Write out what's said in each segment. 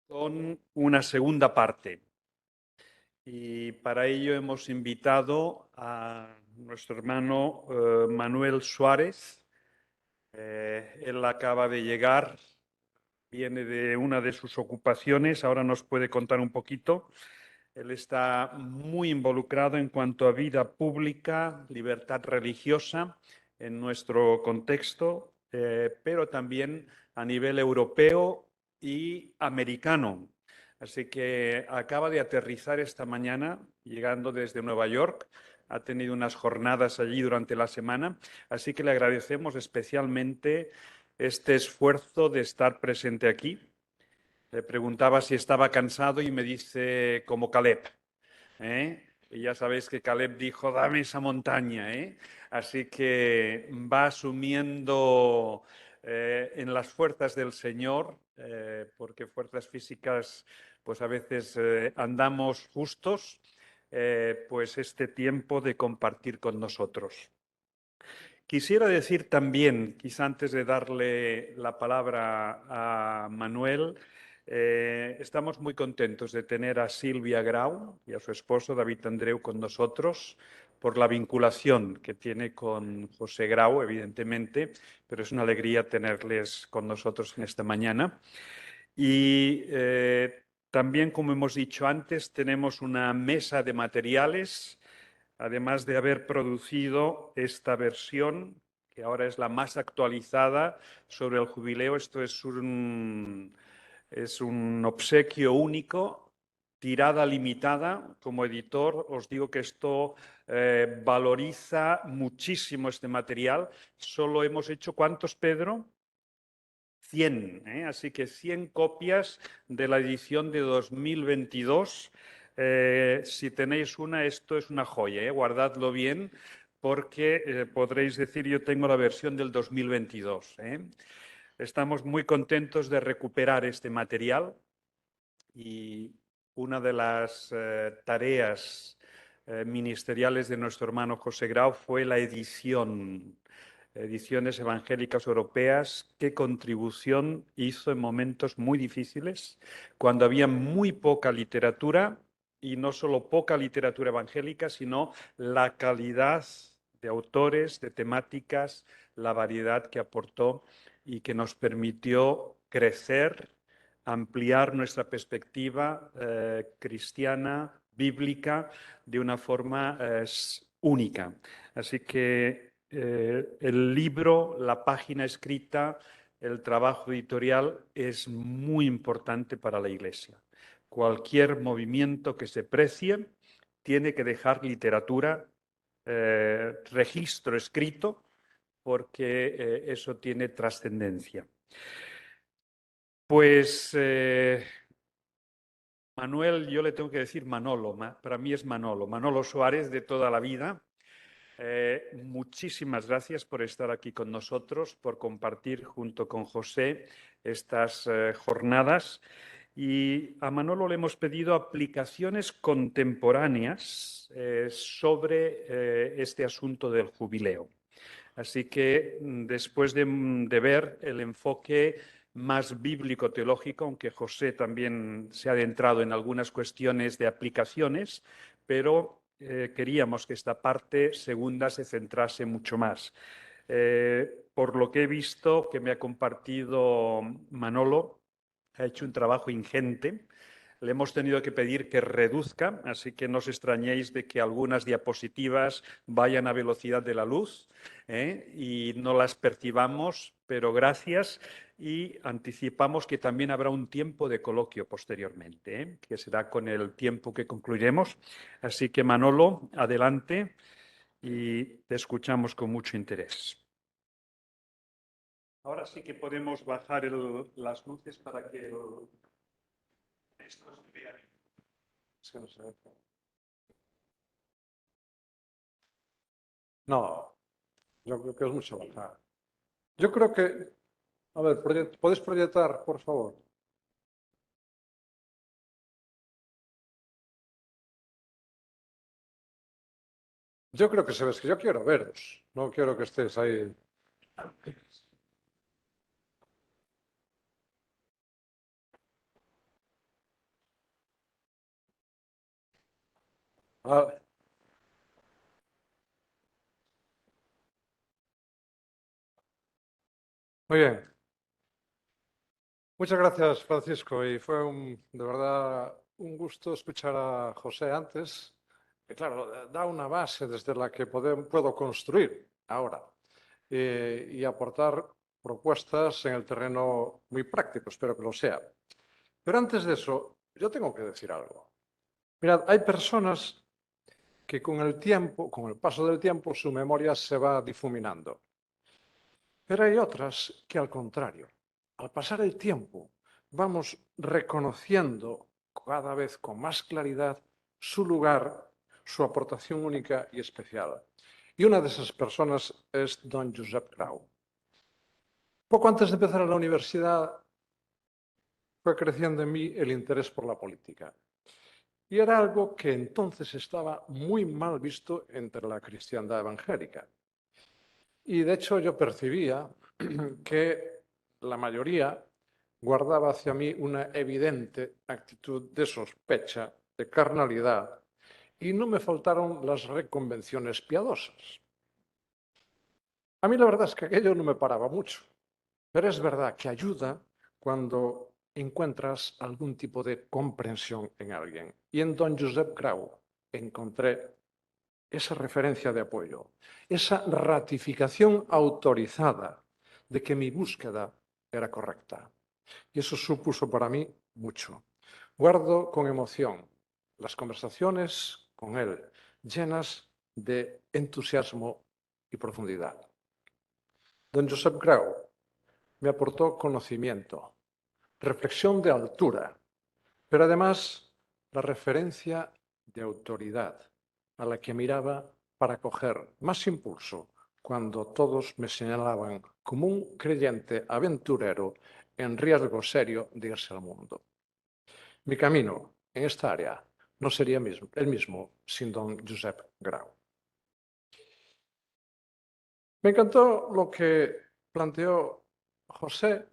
con una segunda parte. Y para ello hemos invitado a nuestro hermano Manuel Suárez. Él acaba de llegar, viene de una de sus ocupaciones, ahora nos puede contar un poquito. Él está muy involucrado en cuanto a vida pública, libertad religiosa en nuestro contexto, pero también a nivel europeo y americano. Así que acaba de aterrizar esta mañana, llegando desde Nueva York. Ha tenido unas jornadas allí durante la semana, así que le agradecemos especialmente este esfuerzo de estar presente aquí. Le preguntaba si estaba cansado y me dice como Caleb. Y ya sabéis que Caleb dijo, dame esa montaña. Así que va asumiendo en las fuerzas del Señor, porque fuerzas físicas pues a veces andamos justos, pues este tiempo de compartir con nosotros. Quisiera decir también, quizá antes de darle la palabra a Manuel, estamos muy contentos de tener a Silvia Grau y a su esposo David Andreu con nosotros por la vinculación que tiene con José Grau, evidentemente, pero es una alegría tenerles con nosotros en esta mañana. Y también, como hemos dicho antes, tenemos una mesa de materiales. Además de haber producido esta versión, que ahora es la más actualizada sobre el jubileo, esto es un obsequio único, tirada limitada. Como editor os digo que esto valoriza muchísimo este material. Solo hemos hecho, ¿cuántos, Pedro? 100, así que 100 copias de la edición de 2022. Si tenéis una, esto es una joya, guardadlo bien porque podréis decir yo tengo la versión del 2022. Estamos muy contentos de recuperar este material y una de las tareas ministeriales de nuestro hermano José Grau fue la Ediciones Evangélicas Europeas. Qué contribución hizo en momentos muy difíciles, cuando había muy poca literatura, y no solo poca literatura evangélica, sino la calidad de autores, de temáticas, la variedad que aportó y que nos permitió crecer, ampliar nuestra perspectiva cristiana, bíblica, de una forma única. Así que el libro, la página escrita, el trabajo editorial es muy importante para la Iglesia. Cualquier movimiento que se precie tiene que dejar literatura, registro escrito, porque eso tiene trascendencia. Pues Manuel, yo le tengo que decir Manolo, para mí es Manolo Suárez de toda la vida. Muchísimas gracias por estar aquí con nosotros, por compartir junto con José estas jornadas. Y a Manolo le hemos pedido aplicaciones contemporáneas sobre este asunto del jubileo. Así que después de ver el enfoque más bíblico-teológico, aunque José también se ha adentrado en algunas cuestiones de aplicaciones, pero queríamos que esta parte segunda se centrase mucho más. Por lo que he visto que me ha compartido Manolo, ha hecho un trabajo ingente. Le hemos tenido que pedir que reduzca, así que no os extrañéis de que algunas diapositivas vayan a velocidad de la luz y no las percibamos, pero gracias, y anticipamos que también habrá un tiempo de coloquio posteriormente, que será con el tiempo que concluiremos. Así que Manolo, adelante y te escuchamos con mucho interés. Ahora sí que podemos bajar las luces para que esto se vea. No, yo creo que es mucho bajar. Yo creo que, a ver, ¿puedes proyectar, por favor? Yo creo que se ves que yo quiero veros, no quiero que estés ahí. Ah, muy bien. Muchas gracias, Francisco. Y fue de verdad un gusto escuchar a José antes. Que, claro, da una base desde la que puedo construir ahora y aportar propuestas en el terreno muy práctico, espero que lo sea. Pero antes de eso, yo tengo que decir algo. Mirad, hay personas que con el tiempo, con el paso del tiempo, su memoria se va difuminando. Pero hay otras que, al contrario, al pasar el tiempo, vamos reconociendo cada vez con más claridad su lugar, su aportación única y especial. Y una de esas personas es don Josep Grau. Poco antes de empezar la universidad, fue creciendo en mí el interés por la política. Y era algo que entonces estaba muy mal visto entre la cristiandad evangélica. Y de hecho yo percibía que la mayoría guardaba hacia mí una evidente actitud de sospecha, de carnalidad, y no me faltaron las reconvenciones piadosas. A mí la verdad es que aquello no me paraba mucho, pero es verdad que ayuda cuando encuentras algún tipo de comprensión en alguien. Y en don Josep Grau encontré esa referencia de apoyo, esa ratificación autorizada de que mi búsqueda era correcta. Y eso supuso para mí mucho. Guardo con emoción las conversaciones con él, llenas de entusiasmo y profundidad. Don Josep Grau me aportó conocimiento, reflexión de altura, pero además la referencia de autoridad a la que miraba para coger más impulso cuando todos me señalaban como un creyente aventurero en riesgo serio de irse al mundo. Mi camino en esta área no sería el mismo sin don Josep Grau. Me encantó lo que planteó José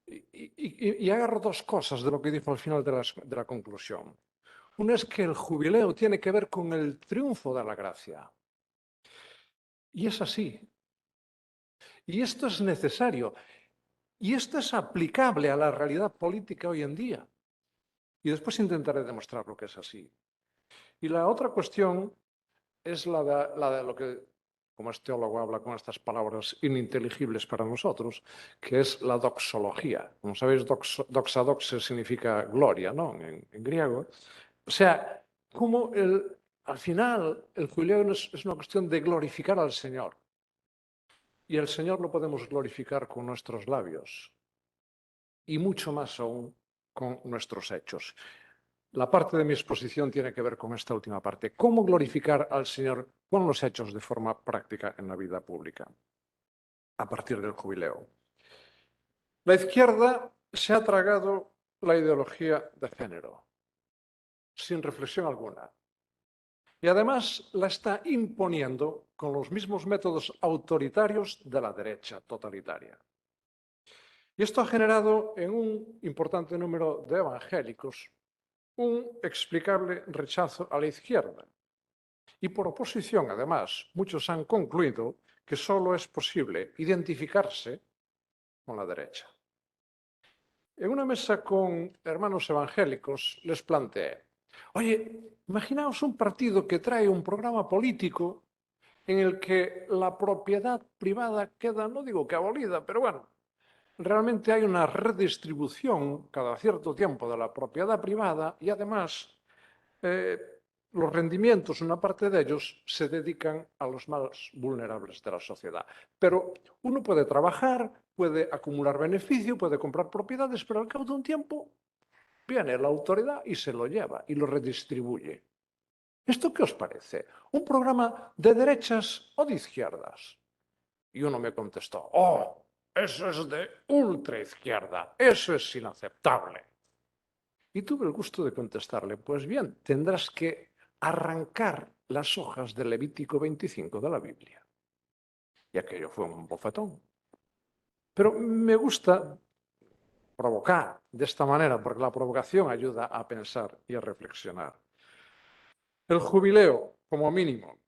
y agarro dos cosas de lo que dijo al final de la conclusión. Una es que el jubileo tiene que ver con el triunfo de la gracia. Y es así. Y esto es necesario. Y esto es aplicable a la realidad política hoy en día. Y después intentaré demostrar lo que es así. Y la otra cuestión es la de lo que, como este teólogo habla con estas palabras ininteligibles para nosotros, que es la doxología. Como sabéis, doxa significa gloria, ¿no? En griego. O sea, como al final el jubileo es una cuestión de glorificar al Señor. Y el Señor lo podemos glorificar con nuestros labios y mucho más aún con nuestros hechos. La parte de mi exposición tiene que ver con esta última parte. ¿Cómo glorificar al Señor con los hechos de forma práctica en la vida pública a partir del jubileo? La izquierda se ha tragado la ideología de género, sin reflexión alguna. Y además la está imponiendo con los mismos métodos autoritarios de la derecha totalitaria. Y esto ha generado en un importante número de evangélicos un explicable rechazo a la izquierda. Y por oposición, además, muchos han concluido que solo es posible identificarse con la derecha. En una mesa con hermanos evangélicos les planteé, oye, imaginaos un partido que trae un programa político en el que la propiedad privada queda, no digo que abolida, pero bueno, realmente hay una redistribución cada cierto tiempo de la propiedad privada y además los rendimientos, una parte de ellos, se dedican a los más vulnerables de la sociedad. Pero uno puede trabajar, puede acumular beneficio, puede comprar propiedades, pero al cabo de un tiempo viene la autoridad y se lo lleva y lo redistribuye. ¿Esto qué os parece? ¿Un programa de derechas o de izquierdas? Y uno me contestó, oh, eso es de ultraizquierda, eso es inaceptable. Y tuve el gusto de contestarle, pues bien, tendrás que arrancar las hojas del Levítico 25 de la Biblia. Y aquello fue un bofetón. Pero me gusta provocar de esta manera, porque la provocación ayuda a pensar y a reflexionar. El jubileo, como mínimo,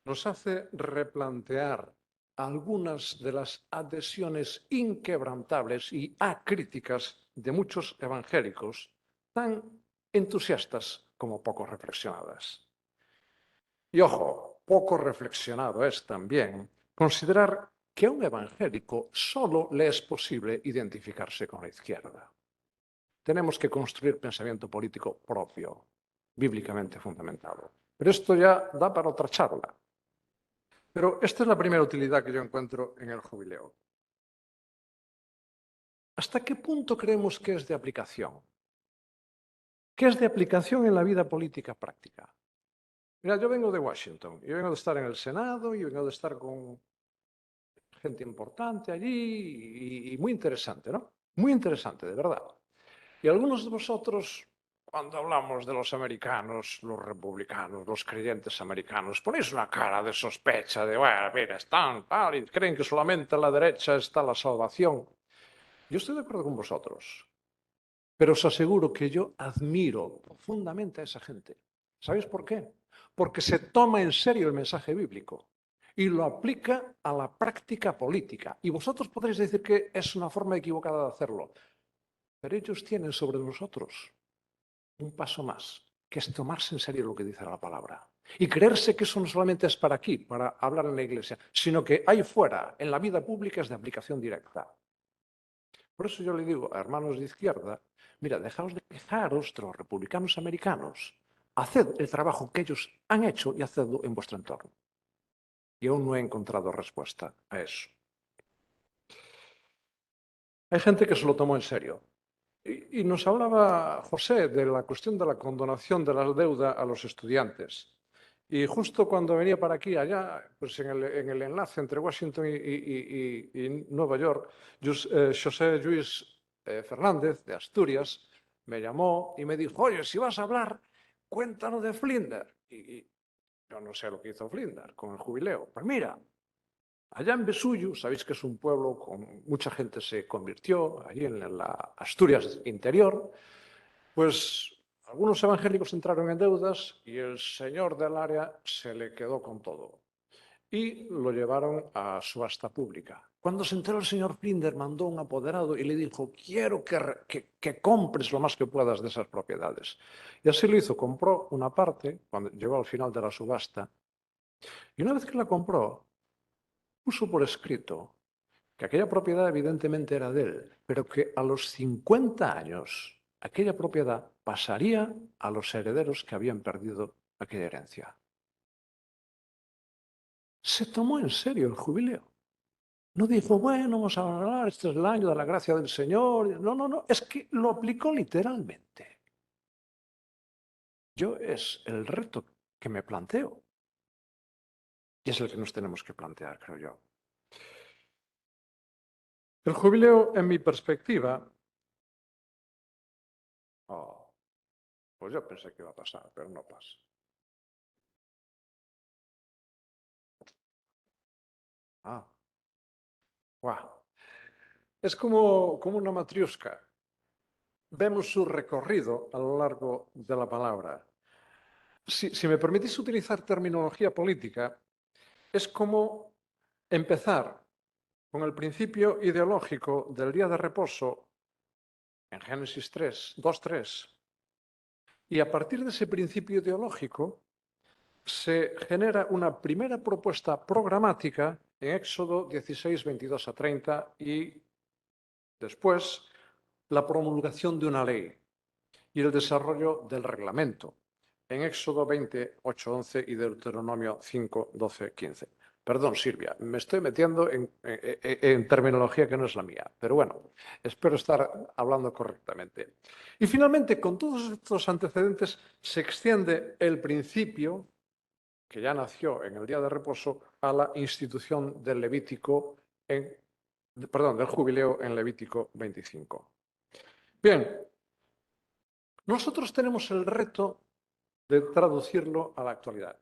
nos hace replantear algunas de las adhesiones inquebrantables y acríticas de muchos evangélicos, tan entusiastas como poco reflexionadas. Y ojo, poco reflexionado es también considerar que a un evangélico solo le es posible identificarse con la izquierda. Tenemos que construir pensamiento político propio, bíblicamente fundamentado. Pero esto ya da para otra charla. Pero esta es la primera utilidad que yo encuentro en el jubileo. ¿Hasta qué punto creemos que es de aplicación? ¿Qué es de aplicación en la vida política práctica? Mira, yo vengo de Washington, yo vengo de estar en el Senado y vengo de estar con gente importante allí y muy interesante, ¿no? Muy interesante, de verdad. Y algunos de vosotros, cuando hablamos de los americanos, los republicanos, los creyentes americanos, ponéis una cara de sospecha, de, bueno, mira, están tal, y creen que solamente a la derecha está la salvación. Yo estoy de acuerdo con vosotros, pero os aseguro que yo admiro profundamente a esa gente. ¿Sabéis por qué? Porque se toma en serio el mensaje bíblico y lo aplica a la práctica política. Y vosotros podréis decir que es una forma equivocada de hacerlo, pero ellos tienen sobre nosotros un paso más, que es tomarse en serio lo que dice la palabra. Y creerse que eso no solamente es para aquí, para hablar en la iglesia, sino que ahí fuera, en la vida pública, es de aplicación directa. Por eso yo le digo a hermanos de izquierda, mira, dejaos de quejaros de los republicanos americanos, haced el trabajo que ellos han hecho y hacedlo en vuestro entorno. Y aún no he encontrado respuesta a eso. Hay gente que se lo tomó en serio. Y nos hablaba José de la cuestión de la condonación de la deuda a los estudiantes. Y justo cuando venía para aquí, allá, pues en el enlace entre Washington y Nueva York, José Luis Fernández, de Asturias, me llamó y me dijo, oye, si vas a hablar, cuéntanos de Flinders. Y yo no sé lo que hizo Flinders con el jubileo. Pues mira, allá en Besullo, sabéis que es un pueblo con mucha gente se convirtió, allí en la Asturias interior, pues algunos evangélicos entraron en deudas y el señor del área se le quedó con todo y lo llevaron a subasta pública. Cuando se enteró el señor Flinders, mandó un apoderado y le dijo, quiero que compres lo más que puedas de esas propiedades. Y así lo hizo, compró una parte, cuando llegó al final de la subasta, y una vez que la compró, puso por escrito que aquella propiedad evidentemente era de él, pero que a los 50 años aquella propiedad pasaría a los herederos que habían perdido aquella herencia. Se tomó en serio el jubileo. No dijo, bueno, vamos a hablar, este es el año de la gracia del Señor. No, no, no, es que lo aplicó literalmente. Yo es el reto que me planteo. Y es el que nos tenemos que plantear, creo yo. El jubileo, en mi perspectiva, oh, pues yo pensé que iba a pasar, pero no pasa. Ah, wow. Es como una matriosca. Vemos su recorrido a lo largo de la palabra. Si me permitís utilizar terminología política, es como empezar con el principio ideológico del día de reposo en Génesis 3, 2:3. Y a partir de ese principio ideológico se genera una primera propuesta programática en Éxodo 16, 22 a 30 y después la promulgación de una ley y el desarrollo del reglamento en Éxodo 20, 8, 11 y Deuteronomio 5, 12, 15. Perdón, Silvia, me estoy metiendo en terminología que no es la mía, pero bueno, espero estar hablando correctamente. Y finalmente, con todos estos antecedentes, se extiende el principio, que ya nació en el día de reposo, a la institución del Levítico, del jubileo en Levítico 25. Bien, nosotros tenemos el reto de traducirlo a la actualidad.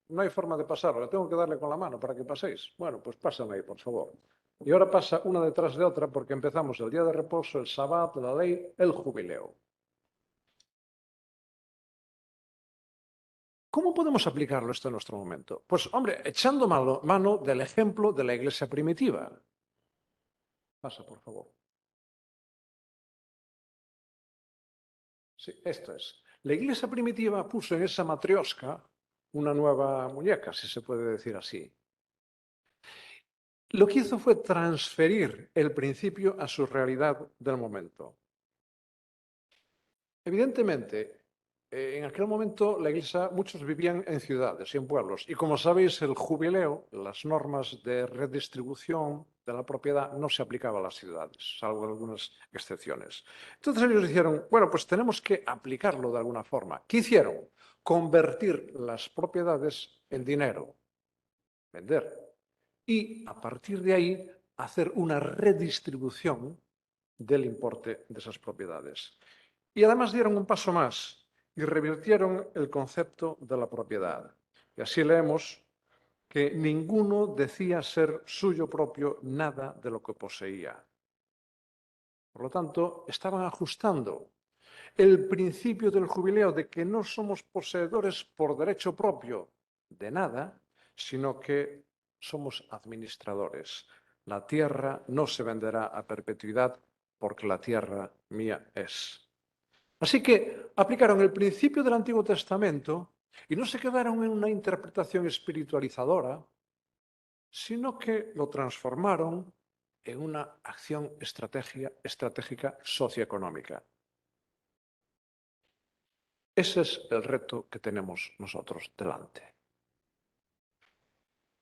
No hay forma de pasarlo, le tengo que darle con la mano para que paséis. Bueno, pues pásenme ahí, por favor. Y ahora pasa una detrás de otra porque empezamos el día de reposo, el sabbat, la ley, el jubileo. ¿Cómo podemos aplicarlo esto en nuestro momento? Pues, hombre, echando mano del ejemplo de la Iglesia primitiva. Pasa, por favor. Sí, esto es. La Iglesia primitiva puso en esa matriosca una nueva muñeca, si se puede decir así. Lo que hizo fue transferir el principio a su realidad del momento. Evidentemente, en aquel momento la Iglesia, muchos vivían en ciudades y en pueblos. Y como sabéis, el jubileo, las normas de redistribución de la propiedad no se aplicaba a las ciudades, salvo algunas excepciones. Entonces ellos dijeron, bueno, pues tenemos que aplicarlo de alguna forma. ¿Qué hicieron? Convertir las propiedades en dinero, vender. Y a partir de ahí hacer una redistribución del importe de esas propiedades. Y además dieron un paso más y revirtieron el concepto de la propiedad. Y así leemos que ninguno decía ser suyo propio nada de lo que poseía. Por lo tanto, estaban ajustando el principio del jubileo de que no somos poseedores por derecho propio de nada, sino que somos administradores. La tierra no se venderá a perpetuidad porque la tierra mía es. Así que aplicaron el principio del Antiguo Testamento y no se quedaron en una interpretación espiritualizadora, sino que lo transformaron en una acción estratégica socioeconómica. Ese es el reto que tenemos nosotros delante.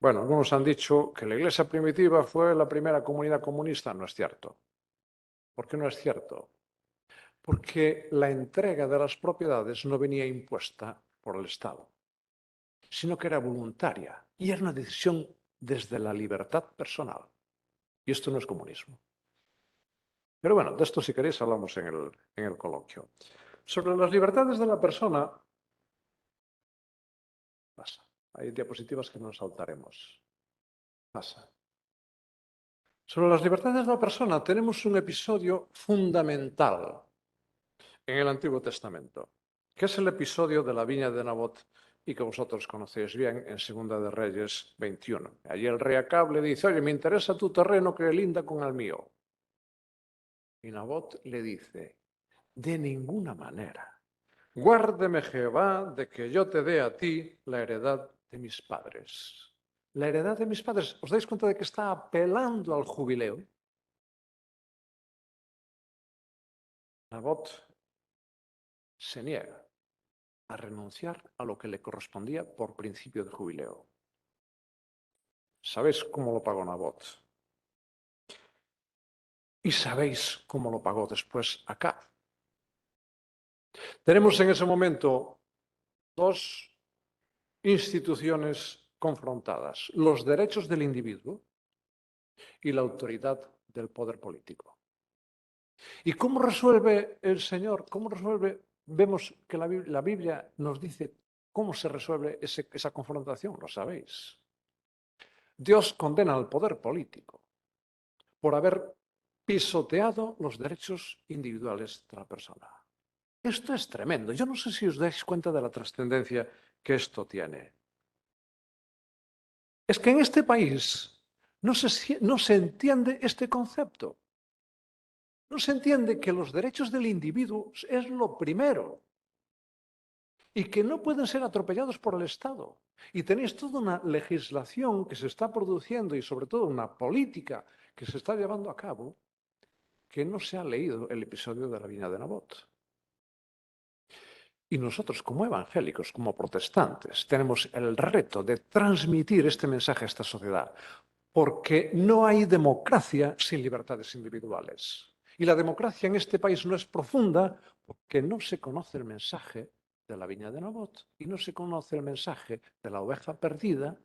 Bueno, algunos han dicho que la Iglesia primitiva fue la primera comunidad comunista. No es cierto. ¿Por qué no es cierto? Porque la entrega de las propiedades no venía impuesta por el Estado, sino que era voluntaria y era una decisión desde la libertad personal. Y esto no es comunismo. Pero bueno, de esto si queréis hablamos en el coloquio. Sobre las libertades de la persona, pasa. Hay diapositivas que nos saltaremos. Pasa. Sobre las libertades de la persona tenemos un episodio fundamental en el Antiguo Testamento, que es el episodio de la viña de Nabot y que vosotros conocéis bien en Segunda de Reyes 21. Allí el rey Acab le dice, oye, me interesa tu terreno que linda con el mío. Y Nabot le dice, de ninguna manera. Guárdeme Jehová de que yo te dé a ti la heredad de mis padres. La heredad de mis padres, ¿os dais cuenta de que está apelando al jubileo? Nabot se niega a renunciar a lo que le correspondía por principio de jubileo. ¿Sabéis cómo lo pagó Nabot? Y sabéis cómo lo pagó después Acab. Tenemos en ese momento dos instituciones confrontadas, los derechos del individuo y la autoridad del poder político. ¿Y cómo resuelve el Señor? ¿Cómo resuelve? Vemos que la Biblia nos dice cómo se resuelve esa confrontación, lo sabéis. Dios condena al poder político por haber pisoteado los derechos individuales de la persona. Esto es tremendo. Yo no sé si os dais cuenta de la trascendencia que esto tiene. Es que en este país no se entiende este concepto. No se entiende que los derechos del individuo es lo primero y que no pueden ser atropellados por el Estado. Y tenéis toda una legislación que se está produciendo y sobre todo una política que se está llevando a cabo que no se ha leído el episodio de la viña de Nabot. Y nosotros como evangélicos, como protestantes, tenemos el reto de transmitir este mensaje a esta sociedad, porque no hay democracia sin libertades individuales. Y la democracia en este país no es profunda porque no se conoce el mensaje de la viña de Nabot y no se conoce el mensaje de la oveja perdida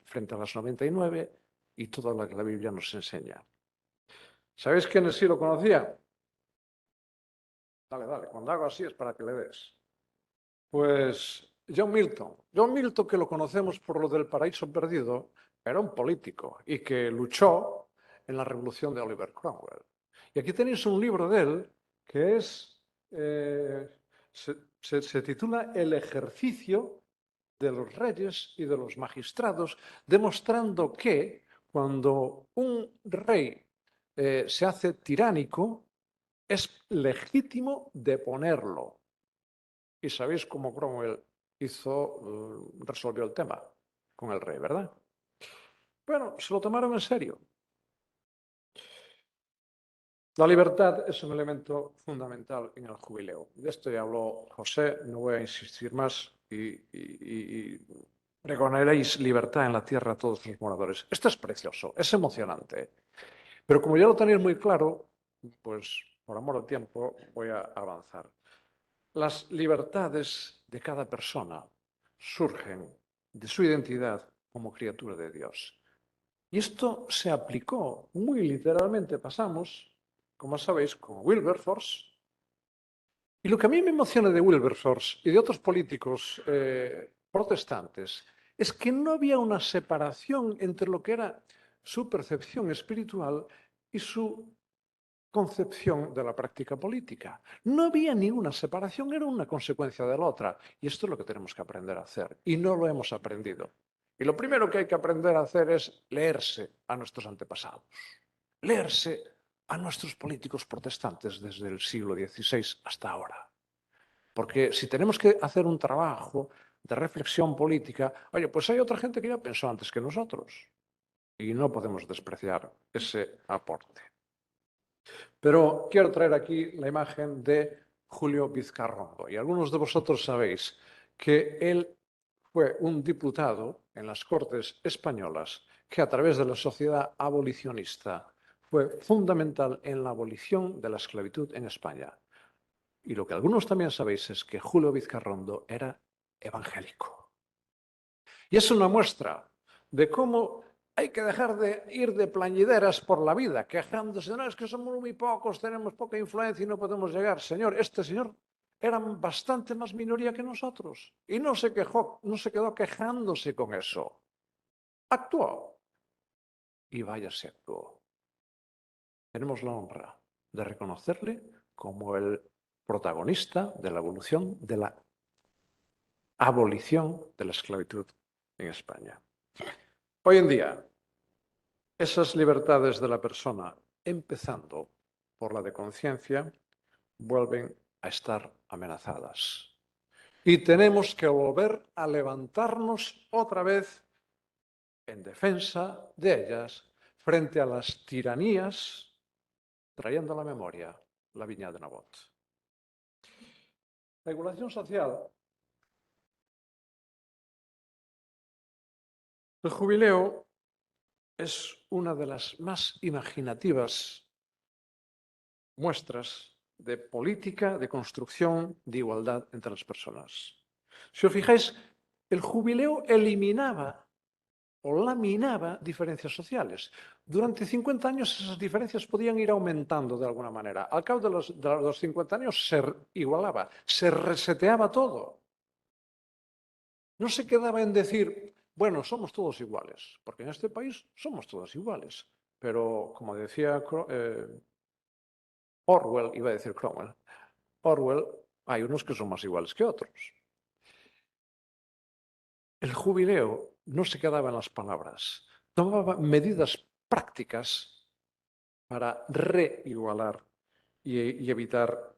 frente a las 99 y todo lo que la Biblia nos enseña. ¿Sabéis quiénes sí lo conocían? Dale, cuando hago así es para que le des. Pues John Milton. John Milton, que lo conocemos por lo del paraíso perdido, era un político y que luchó en la revolución de Oliver Cromwell. Y aquí tenéis un libro de él que es, se titula El ejercicio de los reyes y de los magistrados, demostrando que cuando un rey se hace tiránico, es legítimo deponerlo. Y sabéis cómo Cromwell resolvió el tema con el rey, ¿verdad? Bueno, se lo tomaron en serio. La libertad es un elemento fundamental en el jubileo. De esto ya habló José, no voy a insistir más y pregonaréis libertad en la tierra a todos sus moradores. Esto es precioso, es emocionante. Pero como ya lo tenéis muy claro, pues por amor al tiempo voy a avanzar. Las libertades de cada persona surgen de su identidad como criatura de Dios. Y esto se aplicó muy literalmente. Pasamos, como sabéis, con Wilberforce. Y lo que a mí me emociona de Wilberforce y de otros políticos protestantes es que no había una separación entre lo que era su percepción espiritual y su concepción de la práctica política. No había ninguna separación, era una consecuencia de la otra. Y esto es lo que tenemos que aprender a hacer. Y no lo hemos aprendido. Y lo primero que hay que aprender a hacer es leerse a nuestros antepasados, leerse a nuestros políticos protestantes desde el siglo XVI hasta ahora. Porque si tenemos que hacer un trabajo de reflexión política, oye, pues hay otra gente que ya pensó antes que nosotros. Y no podemos despreciar ese aporte. Pero quiero traer aquí la imagen de Julio Vizcarrondo. Y algunos de vosotros sabéis que él fue un diputado en las Cortes españolas que a través de la sociedad abolicionista fue fundamental en la abolición de la esclavitud en España. Y lo que algunos también sabéis es que Julio Vizcarrondo era evangélico. Y es una muestra de cómo hay que dejar de ir de plañideras por la vida, quejándose, no, es que somos muy pocos, tenemos poca influencia y no podemos llegar. Señor, este señor era bastante más minoría que nosotros y no se quejó, no se quedó quejándose con eso. Actuó. Y vaya se actuó. Tenemos la honra de reconocerle como el protagonista de la evolución de la abolición de la esclavitud en España. Hoy en día, esas libertades de la persona, empezando por la de conciencia, vuelven a estar amenazadas. Y tenemos que volver a levantarnos otra vez en defensa de ellas frente a las tiranías, trayendo a la memoria la viña de Nabot. Regulación social. El jubileo es una de las más imaginativas muestras de política de construcción de igualdad entre las personas. Si os fijáis, el jubileo eliminaba o laminaba diferencias sociales. Durante 50 años esas diferencias podían ir aumentando de alguna manera. Al cabo de los 50 años se igualaba, se reseteaba todo. No se quedaba en decir, bueno, somos todos iguales, porque en este país somos todos iguales. Pero, como decía Orwell, iba a decir Cromwell, Orwell, hay unos que son más iguales que otros. El jubileo no se quedaba en las palabras, tomaba medidas prácticas para reigualar y evitar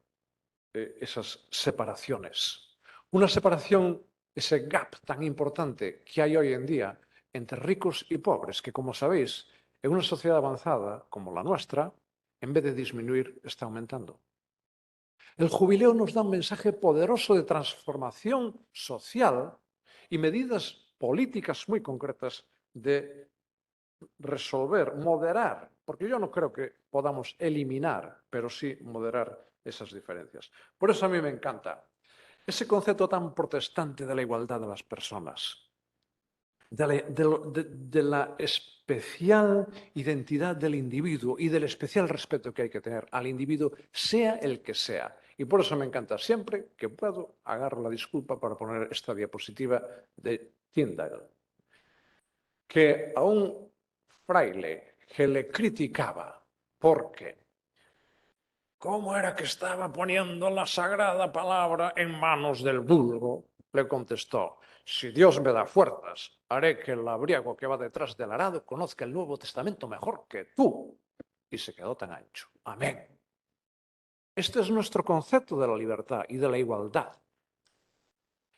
esas separaciones. Una separación, ese gap tan importante que hay hoy en día entre ricos y pobres, que como sabéis, en una sociedad avanzada como la nuestra, en vez de disminuir, está aumentando. El jubileo nos da un mensaje poderoso de transformación social y medidas políticas muy concretas de resolver, moderar, porque yo no creo que podamos eliminar, pero sí moderar esas diferencias. Por eso a mí me encanta ese concepto tan protestante de la igualdad de las personas, de la especial identidad del individuo y del especial respeto que hay que tener al individuo, sea el que sea. Y por eso me encanta siempre que puedo agarro la disculpa para poner esta diapositiva de Tyndall, que a un fraile que le criticaba porque ¿cómo era que estaba poniendo la sagrada palabra en manos del vulgo? Le contestó: si Dios me da fuerzas, haré que el labriego que va detrás del arado conozca el Nuevo Testamento mejor que tú. Y se quedó tan ancho. Amén. Este es nuestro concepto de la libertad y de la igualdad.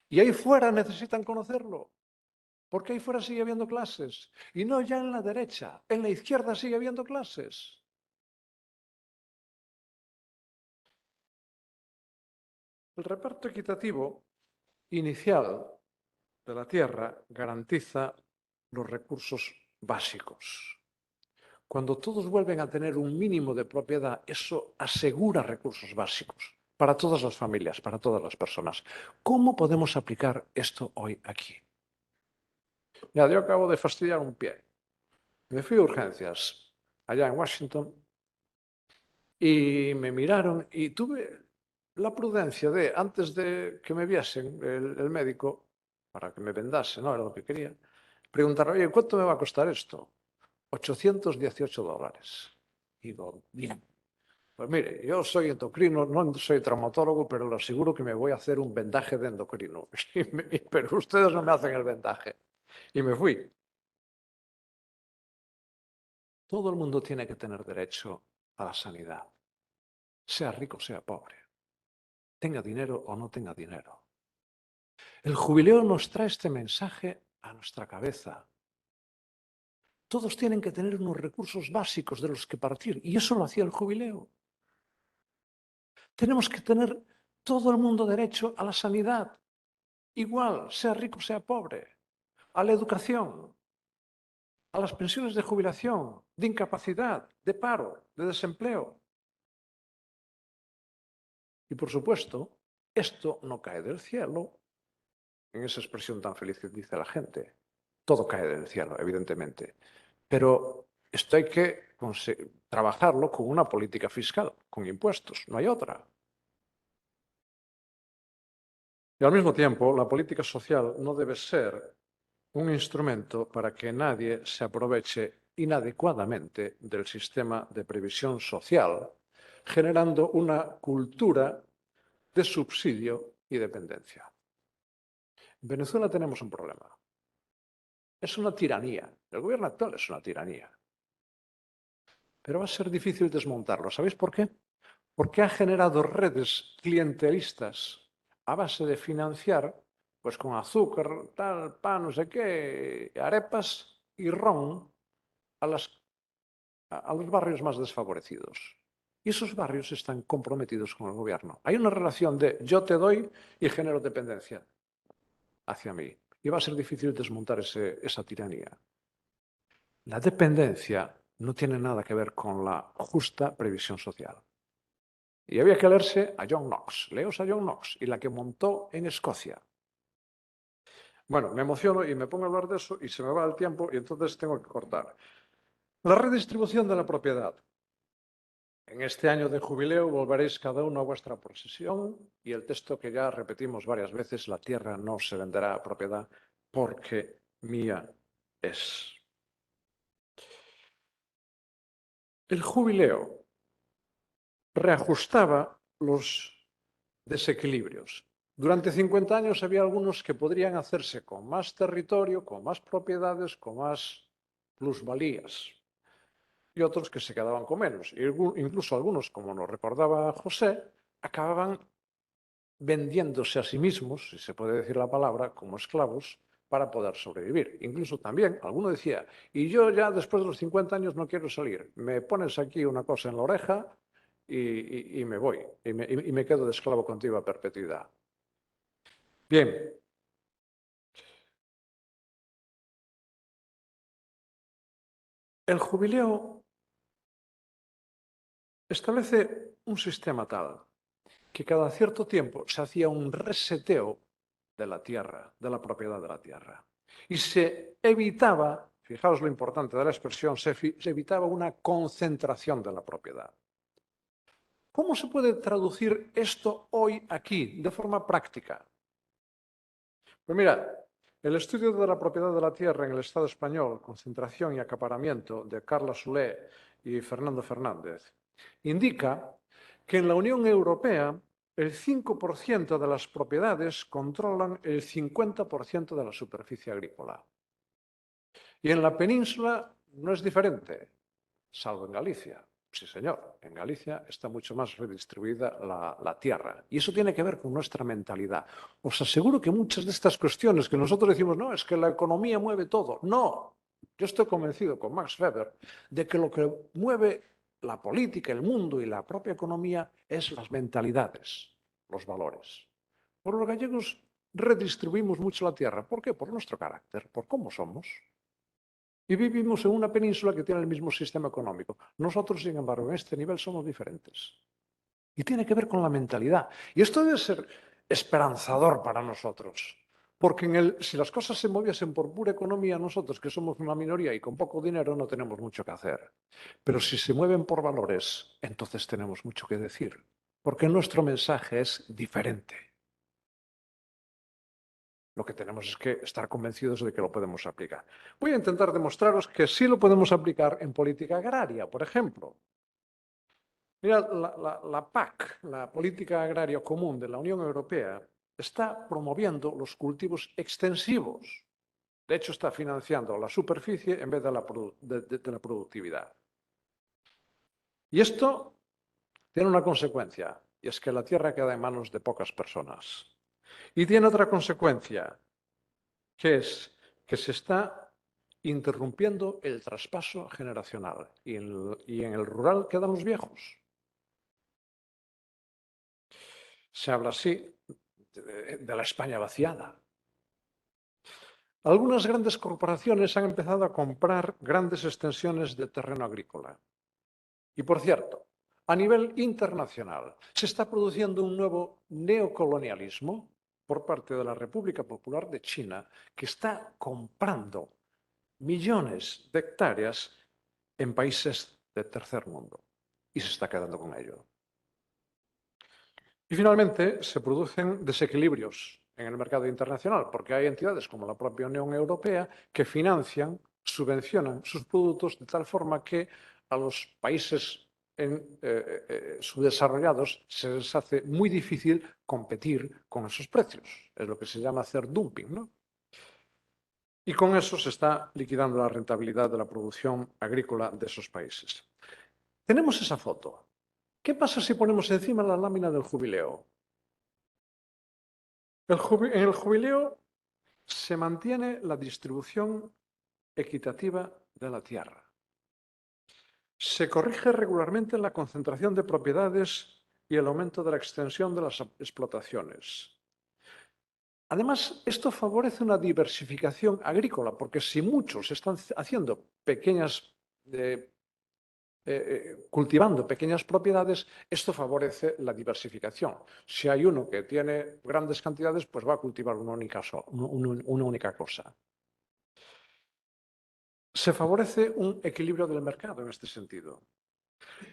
Y ahí fuera necesitan conocerlo, porque ahí fuera sigue habiendo clases. Y no ya en la derecha, en la izquierda sigue habiendo clases. El reparto equitativo inicial de la tierra garantiza los recursos básicos. Cuando todos vuelven a tener un mínimo de propiedad, eso asegura recursos básicos para todas las familias, para todas las personas. ¿Cómo podemos aplicar esto hoy aquí? Ya, yo acabo de fastidiar un pie. Me fui a urgencias allá en Washington y me miraron y tuve la prudencia de, antes de que me viesen el médico, para que me vendase, no era lo que quería, preguntar: oye, ¿cuánto me va a costar esto? $818. Digo, bien. Pues mire, yo soy endocrino, no soy traumatólogo, pero le aseguro que me voy a hacer un vendaje de endocrino. Pero ustedes no me hacen el vendaje. Y me fui. Todo el mundo tiene que tener derecho a la sanidad, sea rico, sea pobre, tenga dinero o no tenga dinero. El jubileo nos trae este mensaje a nuestra cabeza. Todos tienen que tener unos recursos básicos de los que partir, y eso lo hacía el jubileo. Tenemos que tener todo el mundo derecho a la sanidad, igual, sea rico, sea pobre, a la educación, a las pensiones de jubilación, de incapacidad, de paro, de desempleo. Y por supuesto, esto no cae del cielo, en esa expresión tan feliz que dice la gente. Todo cae del cielo, evidentemente. Pero esto hay que trabajarlo con una política fiscal, con impuestos, no hay otra. Y al mismo tiempo, la política social no debe ser un instrumento para que nadie se aproveche inadecuadamente del sistema de previsión social, generando una cultura de subsidio y dependencia. En Venezuela tenemos un problema. Es una tiranía. El gobierno actual es una tiranía. Pero va a ser difícil desmontarlo. ¿Sabéis por qué? Porque ha generado redes clientelistas a base de financiar, pues con azúcar, tal, pan, no sé qué, arepas y ron a los barrios más desfavorecidos. Y esos barrios están comprometidos con el gobierno. Hay una relación de yo te doy y genero dependencia hacia mí. Y va a ser difícil desmontar esa tiranía. La dependencia no tiene nada que ver con la justa previsión social. Y había que leerse a John Knox. Leos a John Knox y la que montó en Escocia. Bueno, me emociono y me pongo a hablar de eso y se me va el tiempo y entonces tengo que cortar. La redistribución de la propiedad. En este año de jubileo volveréis cada uno a vuestra posesión y el texto que ya repetimos varias veces: la tierra no se venderá a propiedad porque mía es. El jubileo reajustaba los desequilibrios. Durante 50 años había algunos que podrían hacerse con más territorio, con más propiedades, con más plusvalías, y otros que se quedaban con menos. Incluso algunos, como nos recordaba José, acababan vendiéndose a sí mismos, si se puede decir la palabra, como esclavos, para poder sobrevivir. Incluso también, alguno decía: y yo ya después de los 50 años no quiero salir, me pones aquí una cosa en la oreja y me voy, y me quedo de esclavo contigo a perpetuidad. Bien. El jubileo establece un sistema tal que cada cierto tiempo se hacía un reseteo de la tierra, de la propiedad de la tierra. Y se evitaba, fijaos lo importante de la expresión, se evitaba una concentración de la propiedad. ¿Cómo se puede traducir esto hoy aquí, de forma práctica? Pues mira, el estudio de la propiedad de la tierra en el Estado español, concentración y acaparamiento, de Carla Solé y Fernando Fernández, indica que en la Unión Europea el 5% de las propiedades controlan el 50% de la superficie agrícola. Y en la península no es diferente, salvo en Galicia. Sí, señor, en Galicia está mucho más redistribuida la tierra. Y eso tiene que ver con nuestra mentalidad. Os aseguro que muchas de estas cuestiones que nosotros decimos, no, es que la economía mueve todo. No, yo estoy convencido con Max Weber de que lo que mueve la política, el mundo y la propia economía es las mentalidades, los valores. Por los gallegos redistribuimos mucho la tierra. ¿Por qué? Por nuestro carácter, por cómo somos. Y vivimos en una península que tiene el mismo sistema económico. Nosotros, sin embargo, en este nivel somos diferentes. Y tiene que ver con la mentalidad. Y esto debe ser esperanzador para nosotros. Porque si las cosas se moviesen por pura economía, nosotros, que somos una minoría y con poco dinero, no tenemos mucho que hacer. Pero si se mueven por valores, entonces tenemos mucho que decir. Porque nuestro mensaje es diferente. Lo que tenemos es que estar convencidos de que lo podemos aplicar. Voy a intentar demostraros que sí lo podemos aplicar en política agraria, por ejemplo. Mira, la PAC, la Política Agraria Común de la Unión Europea, está promoviendo los cultivos extensivos. De hecho, está financiando la superficie en vez de la productividad. Y esto tiene una consecuencia, y es que la tierra queda en manos de pocas personas. Y tiene otra consecuencia, que es que se está interrumpiendo el traspaso generacional y en el rural quedan los viejos. Se habla así de la España vaciada. Algunas grandes corporaciones han empezado a comprar grandes extensiones de terreno agrícola. Y por cierto, a nivel internacional se está produciendo un nuevo neocolonialismo por parte de la República Popular de China que está comprando millones de hectáreas en países de tercer mundo y se está quedando con ello. Y finalmente se producen desequilibrios en el mercado internacional porque hay entidades como la propia Unión Europea que financian, subvencionan sus productos de tal forma que a los países subdesarrollados se les hace muy difícil competir con esos precios. Es lo que se llama hacer dumping, ¿no? Y con eso se está liquidando la rentabilidad de la producción agrícola de esos países. Tenemos esa foto. ¿Qué pasa si ponemos encima la lámina del jubileo? En el jubileo se mantiene la distribución equitativa de la tierra. Se corrige regularmente la concentración de propiedades y el aumento de la extensión de las explotaciones. Además, esto favorece una diversificación agrícola, porque si muchos están haciendo cultivando pequeñas propiedades, esto favorece la diversificación. Si hay uno que tiene grandes cantidades, pues va a cultivar una única cosa. Se favorece un equilibrio del mercado en este sentido.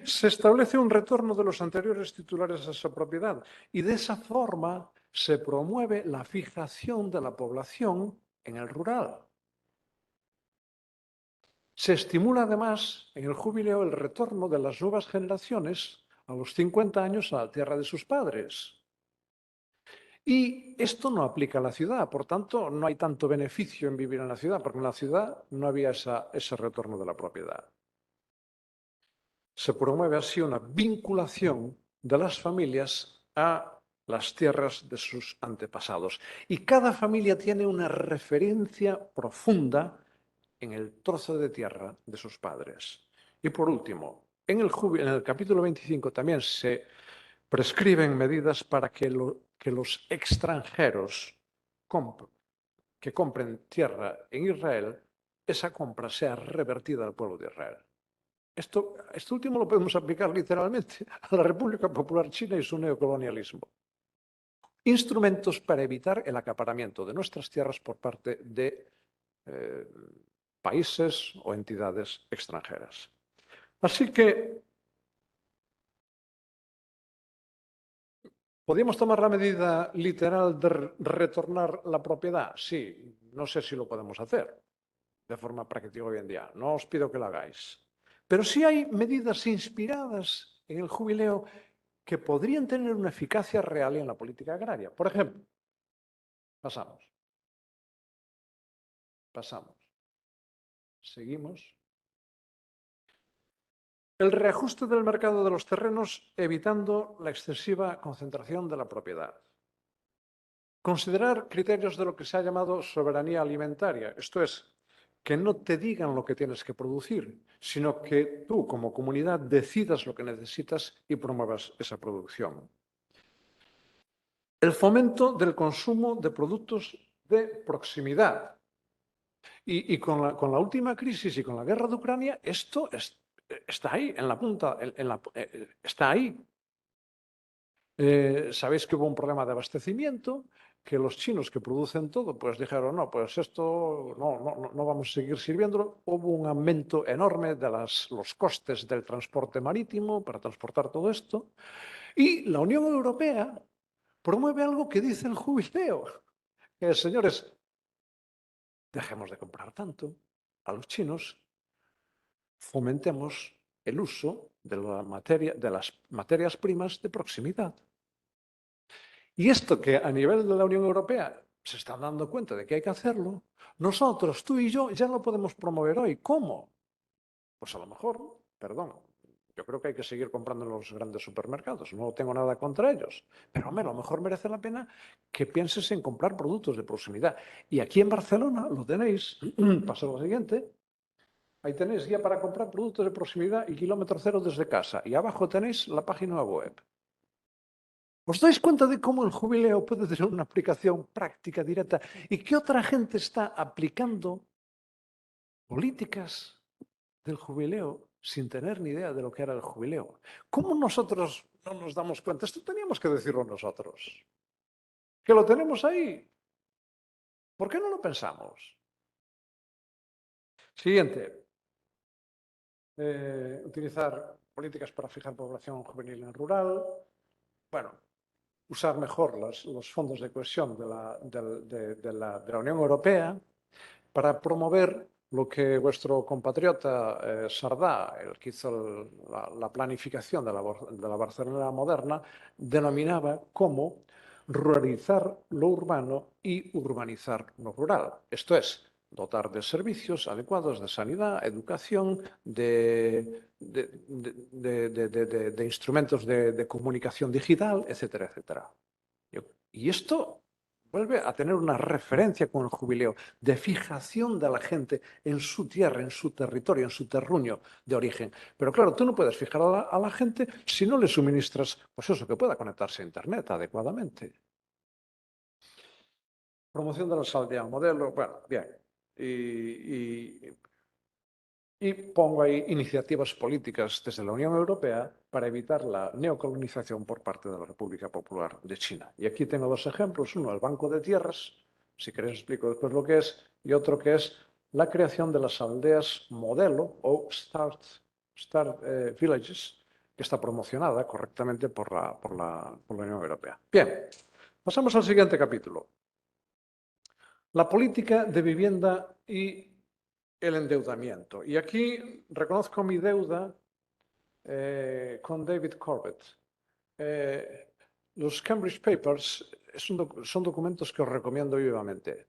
Se establece un retorno de los anteriores titulares a esa propiedad y de esa forma se promueve la fijación de la población en el rural. Se estimula además en el jubileo el retorno de las nuevas generaciones a los 50 años a la tierra de sus padres. Y esto no aplica a la ciudad, por tanto, no hay tanto beneficio en vivir en la ciudad, porque en la ciudad no había ese retorno de la propiedad. Se promueve así una vinculación de las familias a las tierras de sus antepasados. Y cada familia tiene una referencia profunda en el trozo de tierra de sus padres. Y por último, en el capítulo 25 también se prescriben medidas para que los extranjeros que compren tierra en Israel, esa compra sea revertida al pueblo de Israel. Esto último lo podemos aplicar literalmente a la República Popular China y su neocolonialismo. Instrumentos para evitar el acaparamiento de nuestras tierras por parte de países o entidades extranjeras. Así que ¿podríamos tomar la medida literal de retornar la propiedad? Sí, no sé si lo podemos hacer de forma práctica hoy en día. No os pido que lo hagáis. Pero sí hay medidas inspiradas en el jubileo que podrían tener una eficacia real en la política agraria. Por ejemplo, pasamos, seguimos. El reajuste del mercado de los terrenos evitando la excesiva concentración de la propiedad. Considerar criterios de lo que se ha llamado soberanía alimentaria, esto es, que no te digan lo que tienes que producir, sino que tú como comunidad decidas lo que necesitas y promuevas esa producción. El fomento del consumo de productos de proximidad. Y con la última crisis y con la guerra de Ucrania, esto está ahí, en la punta, está ahí. Sabéis que hubo un problema de abastecimiento, que los chinos que producen todo, pues dijeron, no, pues esto no vamos a seguir sirviéndolo. Hubo un aumento enorme de los costes del transporte marítimo para transportar todo esto. Y la Unión Europea promueve algo que dice el jubileo, que es, señores, dejemos de comprar tanto a los chinos, fomentemos el uso de las materias primas de proximidad. Y esto que a nivel de la Unión Europea se están dando cuenta de que hay que hacerlo, nosotros, tú y yo, ya lo podemos promover hoy. ¿Cómo? Pues a lo mejor, perdón, yo creo que hay que seguir comprando en los grandes supermercados, no tengo nada contra ellos, pero hombre, a lo mejor merece la pena que pienses en comprar productos de proximidad. Y aquí en Barcelona lo tenéis, pasa lo siguiente, ahí tenéis guía para comprar productos de proximidad y kilómetro cero desde casa, y abajo tenéis la página web. ¿Os dais cuenta de cómo el jubileo puede tener una aplicación práctica, directa, y que otra gente está aplicando políticas del jubileo sin tener ni idea de lo que era el jubileo? ¿Cómo nosotros no nos damos cuenta? Esto teníamos que decirlo nosotros. Que lo tenemos ahí. ¿Por qué no lo pensamos? Siguiente. Utilizar políticas para fijar población juvenil en rural. Bueno, usar mejor los fondos de cohesión de la Unión Europea para promover lo que vuestro compatriota Sardá, el que hizo la planificación de la Barcelona moderna, denominaba como ruralizar lo urbano y urbanizar lo rural. Esto es, dotar de servicios adecuados de sanidad, educación, de instrumentos de comunicación digital, etcétera, etcétera. Y esto vuelve a tener una referencia con el jubileo de fijación de la gente en su tierra, en su territorio, en su terruño de origen. Pero claro, tú no puedes fijar a la gente si no le suministras, pues eso, que pueda conectarse a Internet adecuadamente. Promoción de la aldeas modelo, bueno, bien. Y pongo ahí iniciativas políticas desde la Unión Europea para evitar la neocolonización por parte de la República Popular de China. Y aquí tengo dos ejemplos. Uno, el Banco de Tierras, si queréis explico después lo que es, y otro que es la creación de las aldeas modelo o Start Villages, que está promocionada correctamente por la Unión Europea. Bien, pasamos al siguiente capítulo. La política de vivienda y el endeudamiento. Y aquí reconozco mi deuda con David Corbett. Los Cambridge Papers son documentos que os recomiendo vivamente.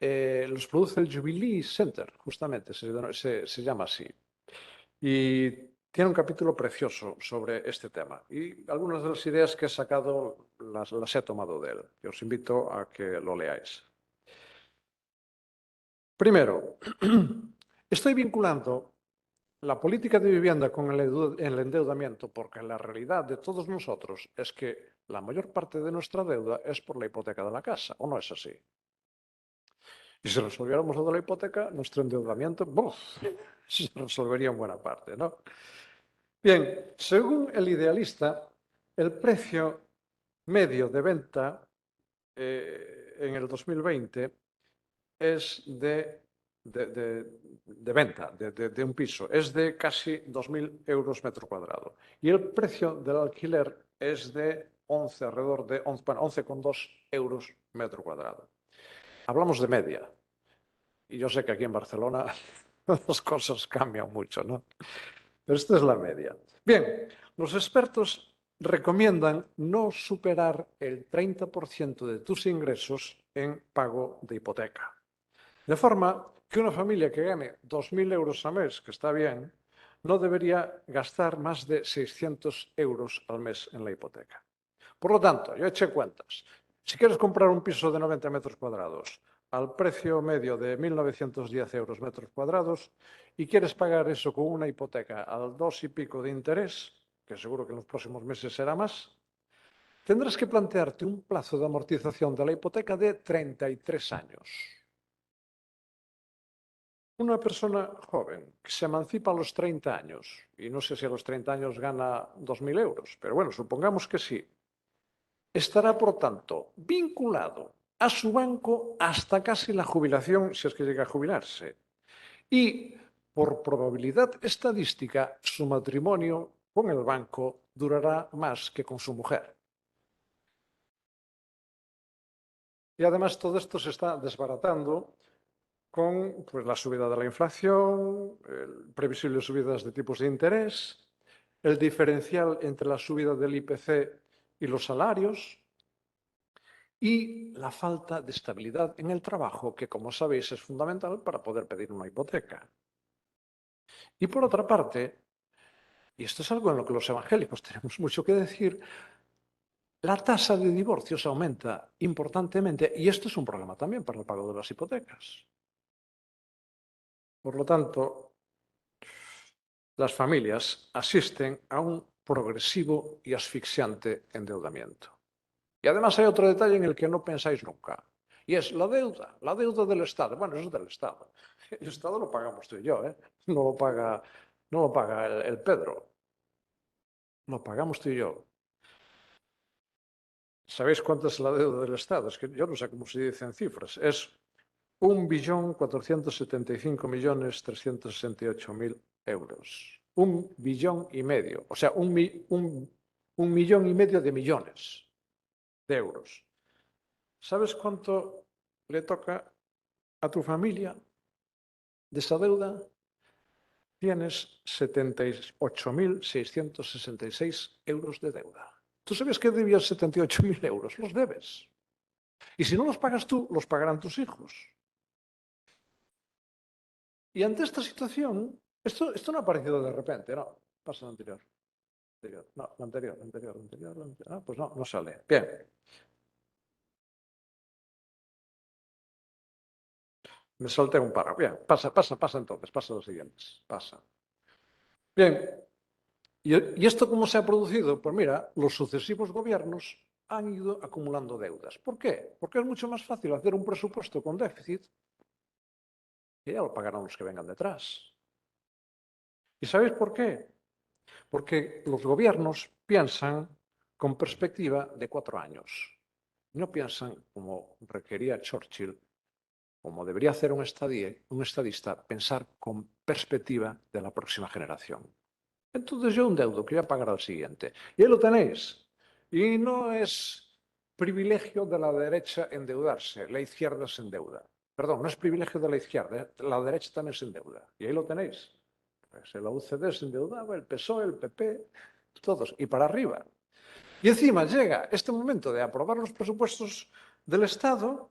Los produce el Jubilee Center, justamente, se llama así. Y tiene un capítulo precioso sobre este tema. Y algunas de las ideas que he sacado las he tomado de él. Y os invito a que lo leáis. Primero, estoy vinculando la política de vivienda con el endeudamiento porque la realidad de todos nosotros es que la mayor parte de nuestra deuda es por la hipoteca de la casa, ¿o no es así? Y si resolviéramos lo de la hipoteca, nuestro endeudamiento se resolvería en buena parte, ¿no? Bien, según el idealista, el precio medio de venta en el 2020 es de venta de un piso es de casi 2.000 euros metro cuadrado. Y el precio del alquiler es de alrededor de 11,2 euros metro cuadrado. Hablamos de media. Y yo sé que aquí en Barcelona las cosas cambian mucho, ¿no? Pero esta es la media. Bien, los expertos recomiendan no superar el 30% de tus ingresos en pago de hipoteca. De forma que una familia que gane 2.000 euros al mes, que está bien, no debería gastar más de 600 euros al mes en la hipoteca. Por lo tanto, yo eché cuentas. Si quieres comprar un piso de 90 metros cuadrados al precio medio de 1.910 euros metros cuadrados y quieres pagar eso con una hipoteca al 2 y pico de interés, que seguro que en los próximos meses será más, tendrás que plantearte un plazo de amortización de la hipoteca de 33 años. Una persona joven que se emancipa a los 30 años, y no sé si a los 30 años gana 2.000 euros, pero bueno, supongamos que sí, estará, por tanto, vinculado a su banco hasta casi la jubilación, si es que llega a jubilarse. Y, por probabilidad estadística, su matrimonio con el banco durará más que con su mujer. Y además todo esto se está desbaratando con pues, la subida de la inflación, previsibles subidas de tipos de interés, el diferencial entre la subida del IPC y los salarios y la falta de estabilidad en el trabajo, que como sabéis es fundamental para poder pedir una hipoteca. Y por otra parte, y esto es algo en lo que los evangélicos tenemos mucho que decir, la tasa de divorcios aumenta importantemente y esto es un problema también para el pago de las hipotecas. Por lo tanto, las familias asisten a un progresivo y asfixiante endeudamiento. Y además hay otro detalle en el que no pensáis nunca, y es la deuda del Estado. Bueno, eso es del Estado. El Estado lo pagamos tú y yo, ¿eh? No lo paga el Pedro, lo pagamos tú y yo. ¿Sabéis cuánto es la deuda del Estado? Es que yo no sé cómo se dice en cifras. Es 1.465.368.000 euros. 1,5 billones. O sea, 1,5 millones de millones de euros. ¿Sabes cuánto le toca a tu familia de esa deuda? Tienes 78.666 euros de deuda. ¿Tú sabes que debías 78.000 euros? Los debes. Y si no los pagas tú, los pagarán tus hijos. Y ante esta situación, esto no ha aparecido de repente, no. Pasa lo anterior. No, lo anterior. Ah, pues no sale. Bien. Me salté un párrafo. Bien, pasa entonces, pasa los siguientes. Pasa. Bien. ¿Y esto cómo se ha producido? Pues mira, los sucesivos gobiernos han ido acumulando deudas. ¿Por qué? Porque es mucho más fácil hacer un presupuesto con déficit y ya lo pagarán los que vengan detrás. ¿Y sabéis por qué? Porque los gobiernos piensan con perspectiva de 4 años. No piensan como requería Churchill, como debería hacer un estadista, pensar con perspectiva de la próxima generación. Entonces yo endeudo, que voy a pagar al siguiente. Y ahí lo tenéis. Y no es privilegio de la derecha endeudarse, la izquierda se endeuda. Perdón, no es privilegio de la izquierda, la derecha también se endeuda. Y ahí lo tenéis. Pues la UCD se endeudaba, el PSOE, el PP, todos, y para arriba. Y encima llega este momento de aprobar los presupuestos del Estado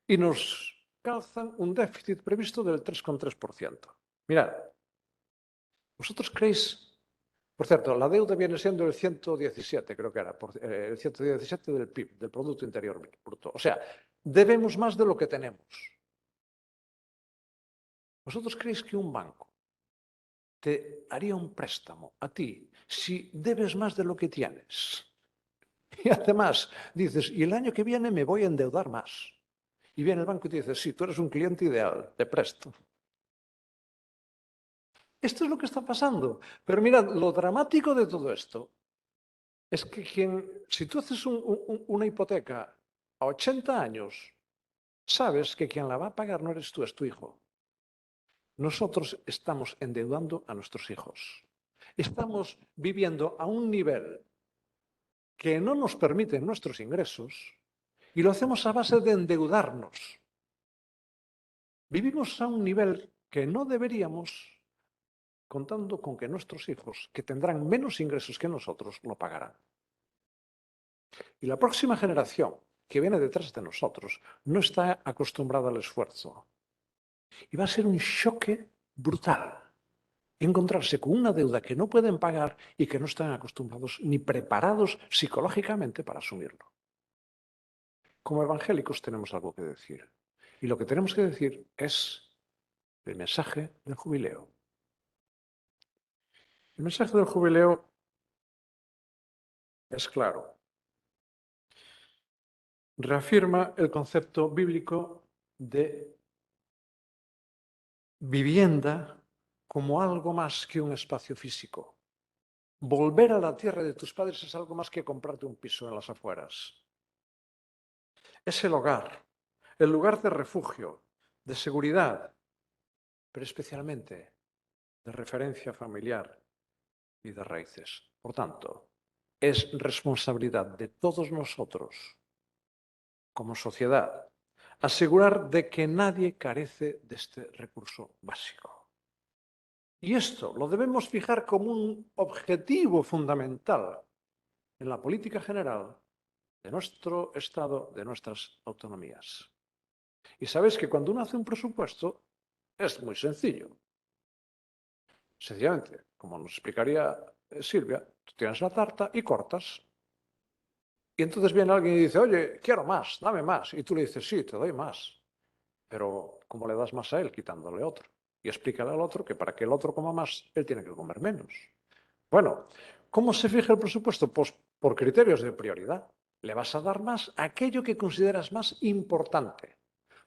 y nos calzan un déficit previsto del 3,3%. Mirad, ¿vosotros creéis? Por cierto, la deuda viene siendo el 117, creo que era, el 117 del PIB, del Producto Interior Bruto. O sea, debemos más de lo que tenemos. ¿Vosotros creéis que un banco te haría un préstamo a ti si debes más de lo que tienes? Y además dices, y el año que viene me voy a endeudar más. Y viene el banco y te dice, sí, tú eres un cliente ideal, te presto. Esto es lo que está pasando. Pero mirad, lo dramático de todo esto es que si tú haces una hipoteca a 80 años, sabes que quien la va a pagar no eres tú, es tu hijo. Nosotros estamos endeudando a nuestros hijos. Estamos viviendo a un nivel que no nos permiten nuestros ingresos y lo hacemos a base de endeudarnos. Vivimos a un nivel que no deberíamos contando con que nuestros hijos, que tendrán menos ingresos que nosotros, lo pagarán. Y la próxima generación que viene detrás de nosotros no está acostumbrada al esfuerzo. Y va a ser un choque brutal encontrarse con una deuda que no pueden pagar y que no están acostumbrados ni preparados psicológicamente para asumirlo. Como evangélicos tenemos algo que decir. Y lo que tenemos que decir es el mensaje del jubileo. El mensaje del jubileo es claro. Reafirma el concepto bíblico de vivienda como algo más que un espacio físico. Volver a la tierra de tus padres es algo más que comprarte un piso en las afueras. Es el hogar, el lugar de refugio, de seguridad, pero especialmente de referencia familiar y de raíces. Por tanto, es responsabilidad de todos nosotros, como sociedad, asegurar de que nadie carece de este recurso básico. Y esto lo debemos fijar como un objetivo fundamental en la política general de nuestro Estado, de nuestras autonomías. Y sabéis que cuando uno hace un presupuesto es muy sencillo. Sencillamente, como nos explicaría Silvia, tú tienes la tarta y cortas. Y entonces viene alguien y dice, oye, quiero más, dame más. Y tú le dices, sí, te doy más. Pero ¿cómo le das más a él quitándole otro? Y explícale al otro que para que el otro coma más, él tiene que comer menos. Bueno, ¿cómo se fija el presupuesto? Pues por criterios de prioridad. Le vas a dar más a aquello que consideras más importante.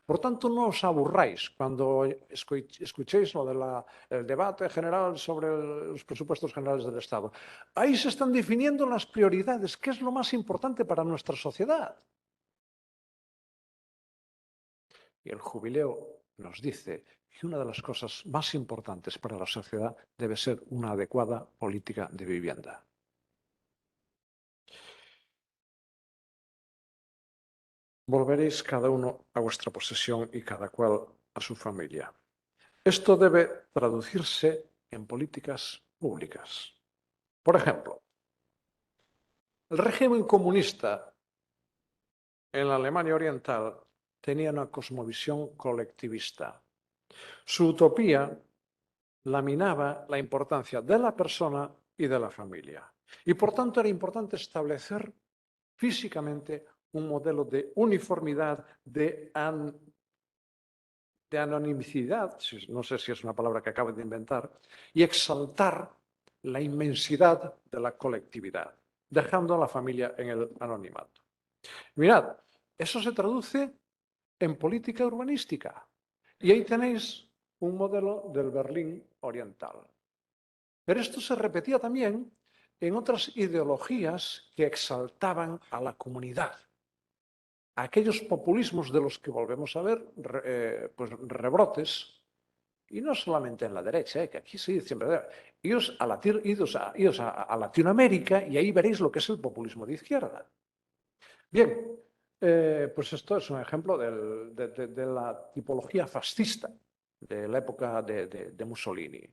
Por tanto, no os aburráis cuando escuchéis lo del debate general sobre los presupuestos generales del Estado. Ahí se están definiendo las prioridades, qué es lo más importante para nuestra sociedad. Y el jubileo nos dice que una de las cosas más importantes para la sociedad debe ser una adecuada política de vivienda. Volveréis cada uno a vuestra posesión y cada cual a su familia. Esto debe traducirse en políticas públicas. Por ejemplo, el régimen comunista en la Alemania Oriental tenía una cosmovisión colectivista. Su utopía laminaba la importancia de la persona y de la familia. Y por tanto era importante establecer físicamente un modelo de uniformidad, de anonimicidad, no sé si es una palabra que acabo de inventar, y exaltar la inmensidad de la colectividad, dejando a la familia en el anonimato. Mirad, eso se traduce en política urbanística. Y ahí tenéis un modelo del Berlín oriental. Pero esto se repetía también en otras ideologías que exaltaban a la comunidad. Aquellos populismos de los que volvemos a ver pues rebrotes, y no solamente en la derecha, que aquí se dice siempre, idos a Latinoamérica y ahí veréis lo que es el populismo de izquierda. Bien, pues esto es un ejemplo de la tipología fascista de la época de Mussolini.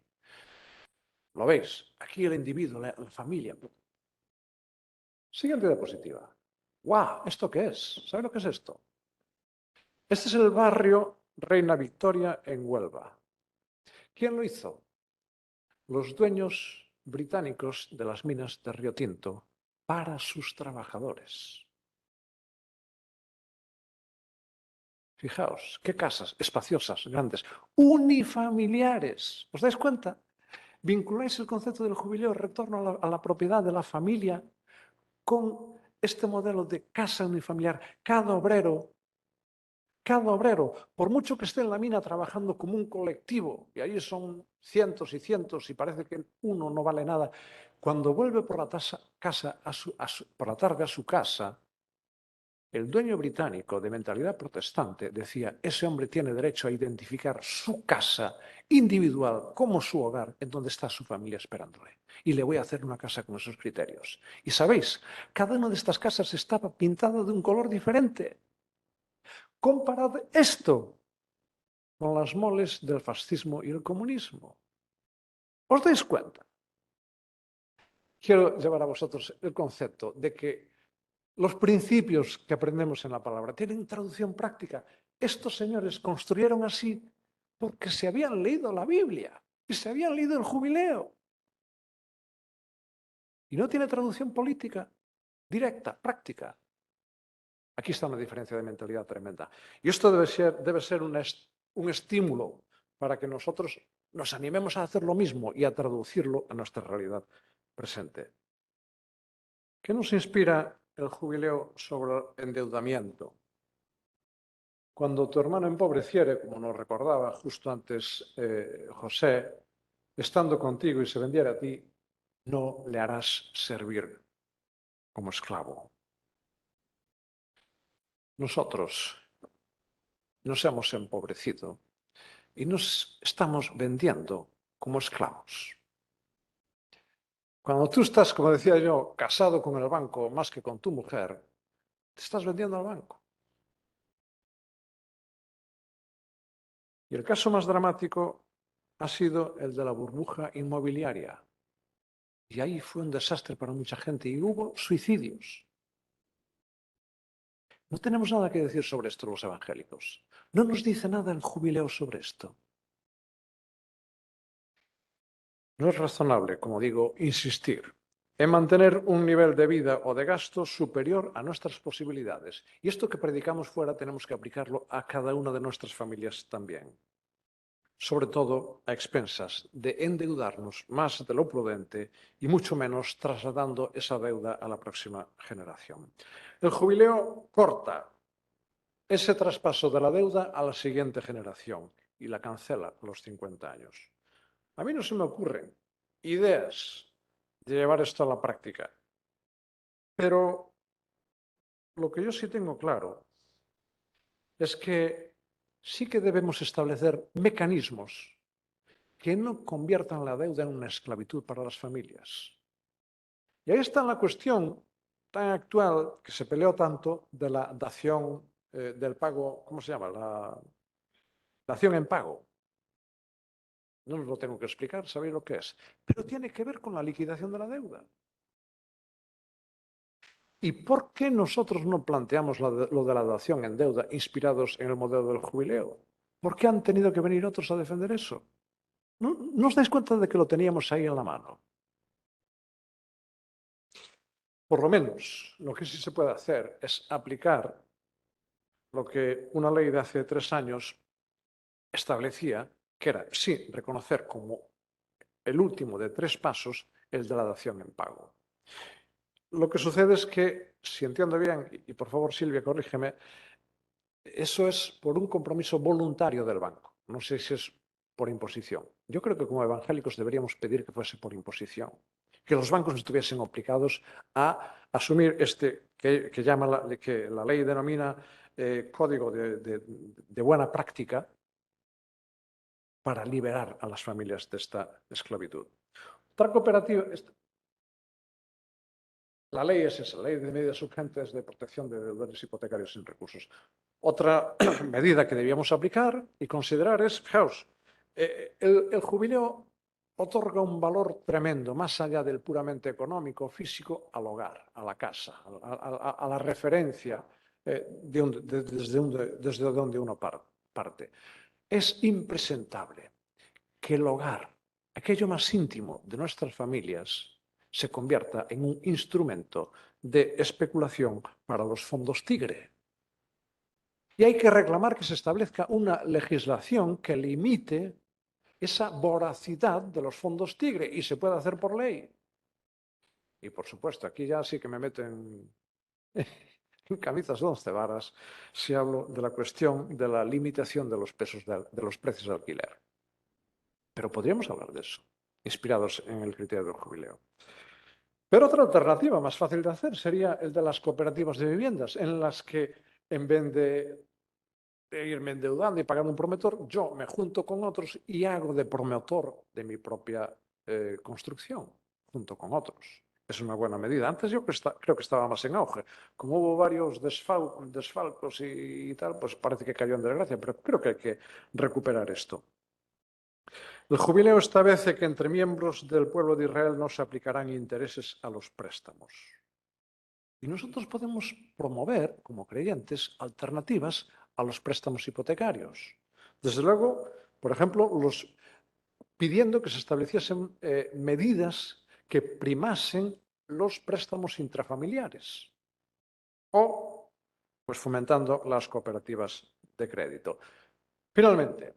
¿Lo veis? Aquí el individuo, la familia. Siguiente diapositiva. ¡Guau! ¿Esto qué es? ¿Sabe lo que es esto? Este es el barrio Reina Victoria en Huelva. ¿Quién lo hizo? Los dueños británicos de las minas de Río Tinto para sus trabajadores. Fijaos, qué casas espaciosas, grandes, unifamiliares. ¿Os dais cuenta? Vinculáis el concepto del jubileo, el retorno a la propiedad de la familia con este modelo de casa unifamiliar. Cada obrero, por mucho que esté en la mina trabajando como un colectivo, y ahí son cientos y cientos y parece que uno no vale nada, cuando vuelve por la tarde a su casa, el dueño británico de mentalidad protestante decía, ese hombre tiene derecho a identificar su casa individual como su hogar en donde está su familia esperándole. Y le voy a hacer una casa con esos criterios. Y sabéis, cada una de estas casas estaba pintada de un color diferente. Comparad esto con las moles del fascismo y el comunismo. ¿Os dais cuenta? Quiero llevar a vosotros el concepto de que los principios que aprendemos en la palabra tienen traducción práctica. Estos señores construyeron así porque se habían leído la Biblia y se habían leído el Jubileo. Y no tiene traducción política directa, práctica. Aquí está una diferencia de mentalidad tremenda. Y esto debe ser un estímulo para que nosotros nos animemos a hacer lo mismo y a traducirlo a nuestra realidad presente. ¿Qué nos inspira el jubileo sobre el endeudamiento? Cuando tu hermano empobreciere, como nos recordaba justo antes José, estando contigo y se vendiera a ti, no le harás servir como esclavo. Nosotros nos hemos empobrecido y nos estamos vendiendo como esclavos. Cuando tú estás, como decía yo, casado con el banco más que con tu mujer, te estás vendiendo al banco. Y el caso más dramático ha sido el de la burbuja inmobiliaria. Y ahí fue un desastre para mucha gente y hubo suicidios. No tenemos nada que decir sobre esto los evangélicos. No nos dice nada el jubileo sobre esto. No es razonable, como digo, insistir en mantener un nivel de vida o de gasto superior a nuestras posibilidades. Y esto que predicamos fuera tenemos que aplicarlo a cada una de nuestras familias también. Sobre todo a expensas de endeudarnos más de lo prudente y mucho menos trasladando esa deuda a la próxima generación. El jubileo corta ese traspaso de la deuda a la siguiente generación y la cancela a los 50 años. A mí no se me ocurren ideas de llevar esto a la práctica, pero lo que yo sí tengo claro es que sí que debemos establecer mecanismos que no conviertan la deuda en una esclavitud para las familias. Y ahí está la cuestión tan actual que se peleó tanto de la dación del pago, ¿cómo se llama? La dación en pago. No os lo tengo que explicar, sabéis lo que es. Pero tiene que ver con la liquidación de la deuda. ¿Y por qué nosotros no planteamos lo de la dación en deuda inspirados en el modelo del jubileo? ¿Por qué han tenido que venir otros a defender eso? ¿No os dais cuenta de que lo teníamos ahí en la mano? Por lo menos, lo que sí se puede hacer es aplicar lo que una ley de hace 3 años establecía, que era, sí, reconocer como el último de 3 pasos el de la dación en pago. Lo que sucede es que, si entiendo bien, y por favor Silvia, corrígeme, eso es por un compromiso voluntario del banco. No sé si es por imposición. Yo creo que como evangélicos deberíamos pedir que fuese por imposición, que los bancos estuviesen obligados a asumir que la ley denomina código de buena práctica para liberar a las familias de esta esclavitud. Otra cooperativa, la ley es esa, ley de medidas urgentes de protección de deudores hipotecarios sin recursos. Otra medida que debíamos aplicar y considerar es, fijaos, el jubileo otorga un valor tremendo, más allá del puramente económico, físico, al hogar, a la casa, a la referencia desde donde uno parte. Es impresentable que el hogar, aquello más íntimo de nuestras familias, se convierta en un instrumento de especulación para los fondos tigre. Y hay que reclamar que se establezca una legislación que limite esa voracidad de los fondos tigre y se puede hacer por ley. Y por supuesto, aquí ya sí que me meto en camisas de 11 varas si hablo de la cuestión de la limitación de los precios de alquiler. Pero podríamos hablar de eso, inspirados en el criterio del jubileo. Pero otra alternativa más fácil de hacer sería el de las cooperativas de viviendas, en las que en vez de irme endeudando y pagando un promotor, yo me junto con otros y hago de promotor de mi propia construcción, junto con otros. Es una buena medida. Antes yo creo que estaba más en auge. Como hubo varios desfalcos y tal, pues parece que cayó en desgracia, pero creo que hay que recuperar esto. El jubileo establece que entre miembros del pueblo de Israel no se aplicarán intereses a los préstamos. Y nosotros podemos promover, como creyentes, alternativas a los préstamos hipotecarios. Desde luego, por ejemplo, pidiendo que se estableciesen medidas que primasen los préstamos intrafamiliares o pues, fomentando las cooperativas de crédito. Finalmente,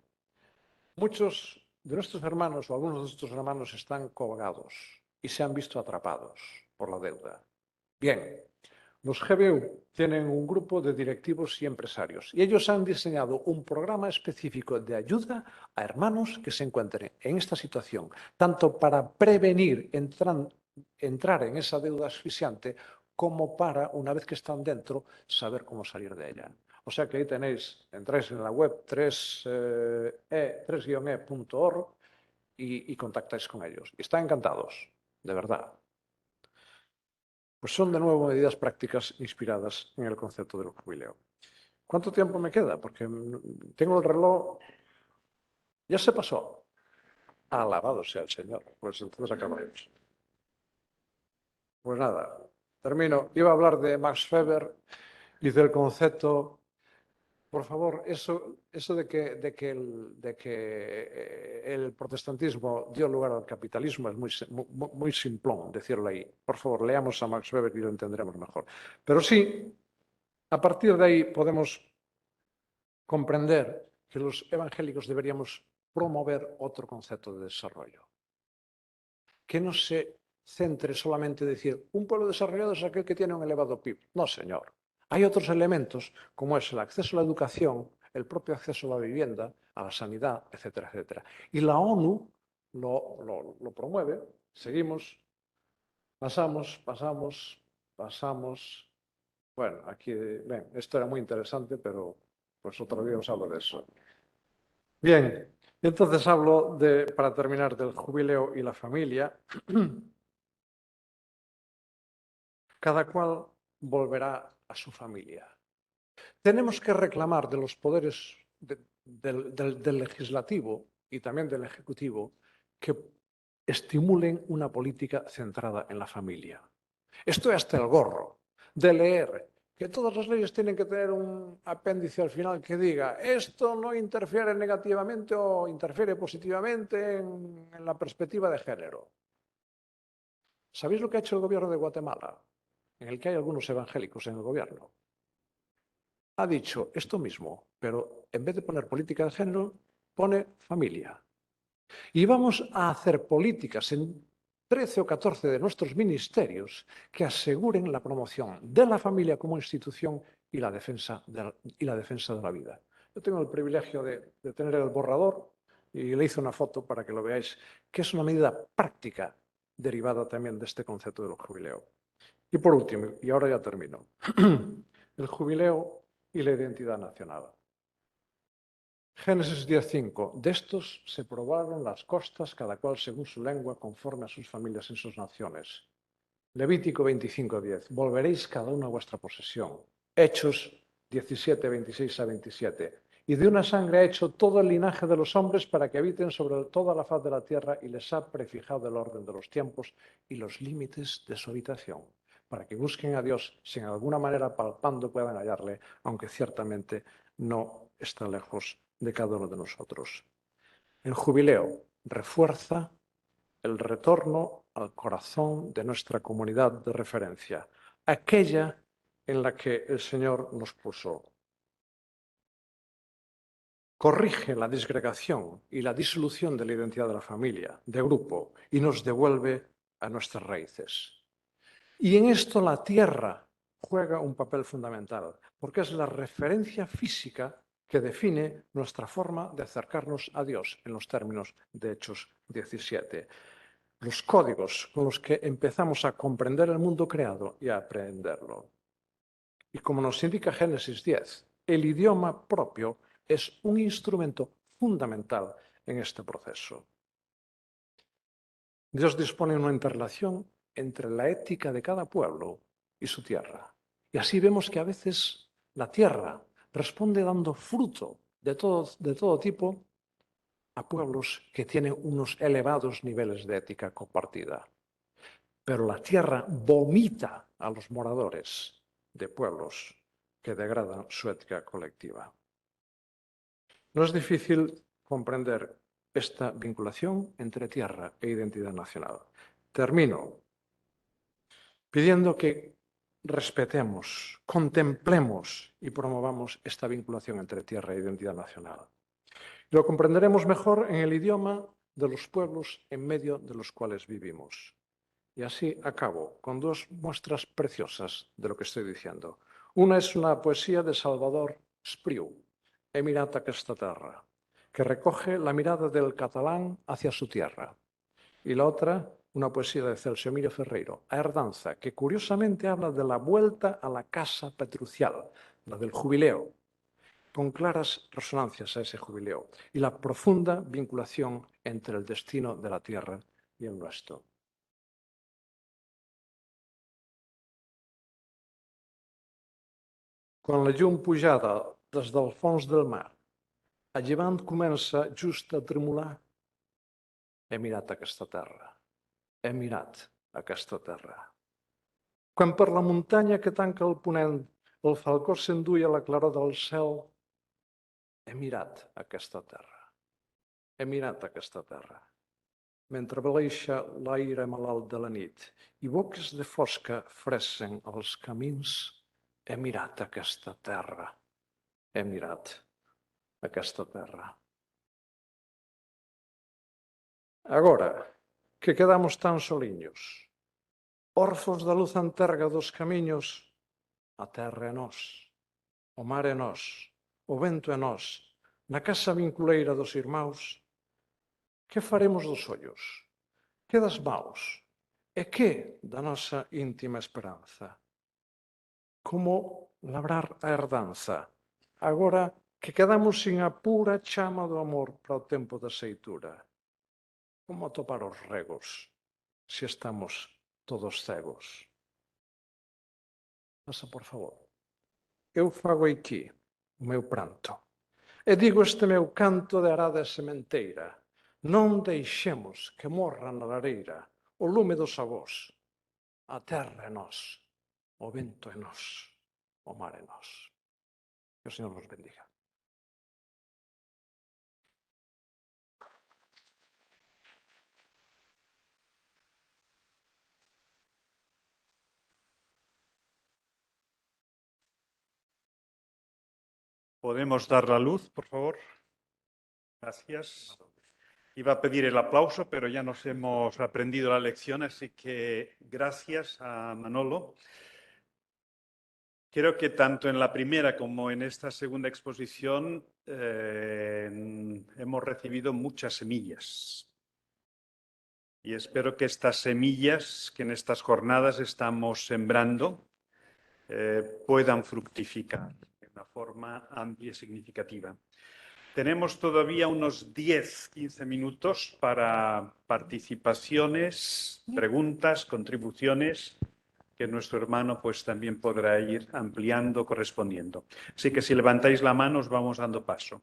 muchos de nuestros hermanos o algunos de nuestros hermanos están colgados y se han visto atrapados por la deuda. Bien, los GBU tienen un grupo de directivos y empresarios y ellos han diseñado un programa específico de ayuda a hermanos que se encuentren en esta situación, tanto para prevenir entrar en esa deuda asfixiante como para, una vez que están dentro, saber cómo salir de ella. O sea que ahí tenéis, entráis en la web 3-e.org y contactáis con ellos. Y están encantados, de verdad. Pues son de nuevo medidas prácticas inspiradas en el concepto del jubileo. ¿Cuánto tiempo me queda? Porque tengo el reloj. Ya se pasó. Alabado sea el Señor. Pues entonces acabamos. Pues nada, termino. Iba a hablar de Max Weber y del concepto. Por favor, eso de que el protestantismo dio lugar al capitalismo es muy simplón decirlo ahí. Por favor, leamos a Max Weber y lo entenderemos mejor. Pero sí, a partir de ahí podemos comprender que los evangélicos deberíamos promover otro concepto de desarrollo. Que no se centre solamente en decir un pueblo desarrollado es aquel que tiene un elevado PIB. No, señor. Hay otros elementos, como es el acceso a la educación, el propio acceso a la vivienda, a la sanidad, etcétera, etcétera. Y la ONU lo promueve. Seguimos, pasamos. Bueno, aquí, esto era muy interesante, pero pues otro día os hablo de eso. Bien, entonces hablo, para terminar, del jubileo y la familia. Cada cual volverá a su familia. Tenemos que reclamar de los poderes del legislativo y también del ejecutivo que estimulen una política centrada en la familia. Estoy hasta el gorro de leer que todas las leyes tienen que tener un apéndice al final que diga esto no interfiere negativamente o interfiere positivamente en la perspectiva de género. ¿Sabéis lo que ha hecho el gobierno de Guatemala? En el que hay algunos evangélicos en el gobierno. Ha dicho esto mismo, pero en vez de poner política de género, pone familia. Y vamos a hacer políticas en 13 o 14 de nuestros ministerios que aseguren la promoción de la familia como institución y la defensa de la vida. Yo tengo el privilegio de tener el borrador y le hice una foto para que lo veáis, que es una medida práctica derivada también de este concepto del jubileo. Y por último, y ahora ya termino, el jubileo y la identidad nacional. Génesis 10:5. De estos se probaron las costas, cada cual según su lengua, conforme a sus familias en sus naciones. Levítico 25:10. Volveréis cada uno a vuestra posesión. Hechos 17:26-27. Y de una sangre ha hecho todo el linaje de los hombres para que habiten sobre toda la faz de la tierra y les ha prefijado el orden de los tiempos y los límites de su habitación, para que busquen a Dios si en alguna manera palpando puedan hallarle, aunque ciertamente no está lejos de cada uno de nosotros. El jubileo refuerza el retorno al corazón de nuestra comunidad de referencia, aquella en la que el Señor nos puso. Corrige la disgregación y la disolución de la identidad de la familia, de grupo, y nos devuelve a nuestras raíces. Y en esto la tierra juega un papel fundamental, porque es la referencia física que define nuestra forma de acercarnos a Dios en los términos de Hechos 17. Los códigos con los que empezamos a comprender el mundo creado y a aprenderlo. Y como nos indica Génesis 10, el idioma propio es un instrumento fundamental en este proceso. Dios dispone de una interrelación entre la ética de cada pueblo y su tierra. Y así vemos que a veces la tierra responde dando fruto de todo tipo a pueblos que tienen unos elevados niveles de ética compartida. Pero la tierra vomita a los moradores de pueblos que degradan su ética colectiva. No es difícil comprender esta vinculación entre tierra e identidad nacional. Termino pidiendo que respetemos, contemplemos y promovamos esta vinculación entre tierra e identidad nacional. Lo comprenderemos mejor en el idioma de los pueblos en medio de los cuales vivimos. Y así acabo con dos muestras preciosas de lo que estoy diciendo. Una es una poesía de Salvador Espriu, Emirat aquesta terra, que recoge la mirada del catalán hacia su tierra. Y la otra, una poesía de Celso Emilio Ferreiro, A Herdanza, que curiosamente habla de la vuelta a la casa petrucial, la del jubileo, con claras resonancias a ese jubileo y la profunda vinculación entre el destino de la tierra y el nuestro. Quan la llum pujada des del fons del mar, a llevant comença just a tremolar, he mirat aquesta terra, he mirat aquesta terra. Quan per la muntanya que tanca el ponent el falcó s'enduia la claror del cel, he mirat aquesta terra, he mirat aquesta terra. Mentre beleixa l'aire malalt de la nit i boques de fosca fressen els camins, he mirat aquesta terra, he mirat aquesta terra. Agora, que quedamos tan soliños, órfos da luz anterga dos camiños, a terra é nós, o mar é nós, o vento é nós, na casa vinculeira dos irmãos, que faremos dos ollos? Que das maus? E que da nosa íntima esperanza? Como labrar a herdanza, agora que quedamos sin a pura chama do amor para o tempo da seitura? Como atopar os regos se estamos todos cegos? Pasa, por favor. Eu fago aquí o meu pranto e digo este meu canto de arada e sementeira. Non deixemos que morra na lareira o lume dos avós. A terra é nós, o vento é nós, o mar é nós. Que o Señor nos bendiga. ¿Podemos dar la luz, por favor? Gracias. Iba a pedir el aplauso, pero ya nos hemos aprendido la lección, así que gracias a Manolo. Creo que tanto en la primera como en esta segunda exposición hemos recibido muchas semillas. Y espero que estas semillas que en estas jornadas estamos sembrando puedan fructificar de una forma amplia y significativa. Tenemos todavía unos 10-15 minutos para participaciones, preguntas, contribuciones, que nuestro hermano pues también podrá ir ampliando, correspondiendo. Así que si levantáis la mano os vamos dando paso.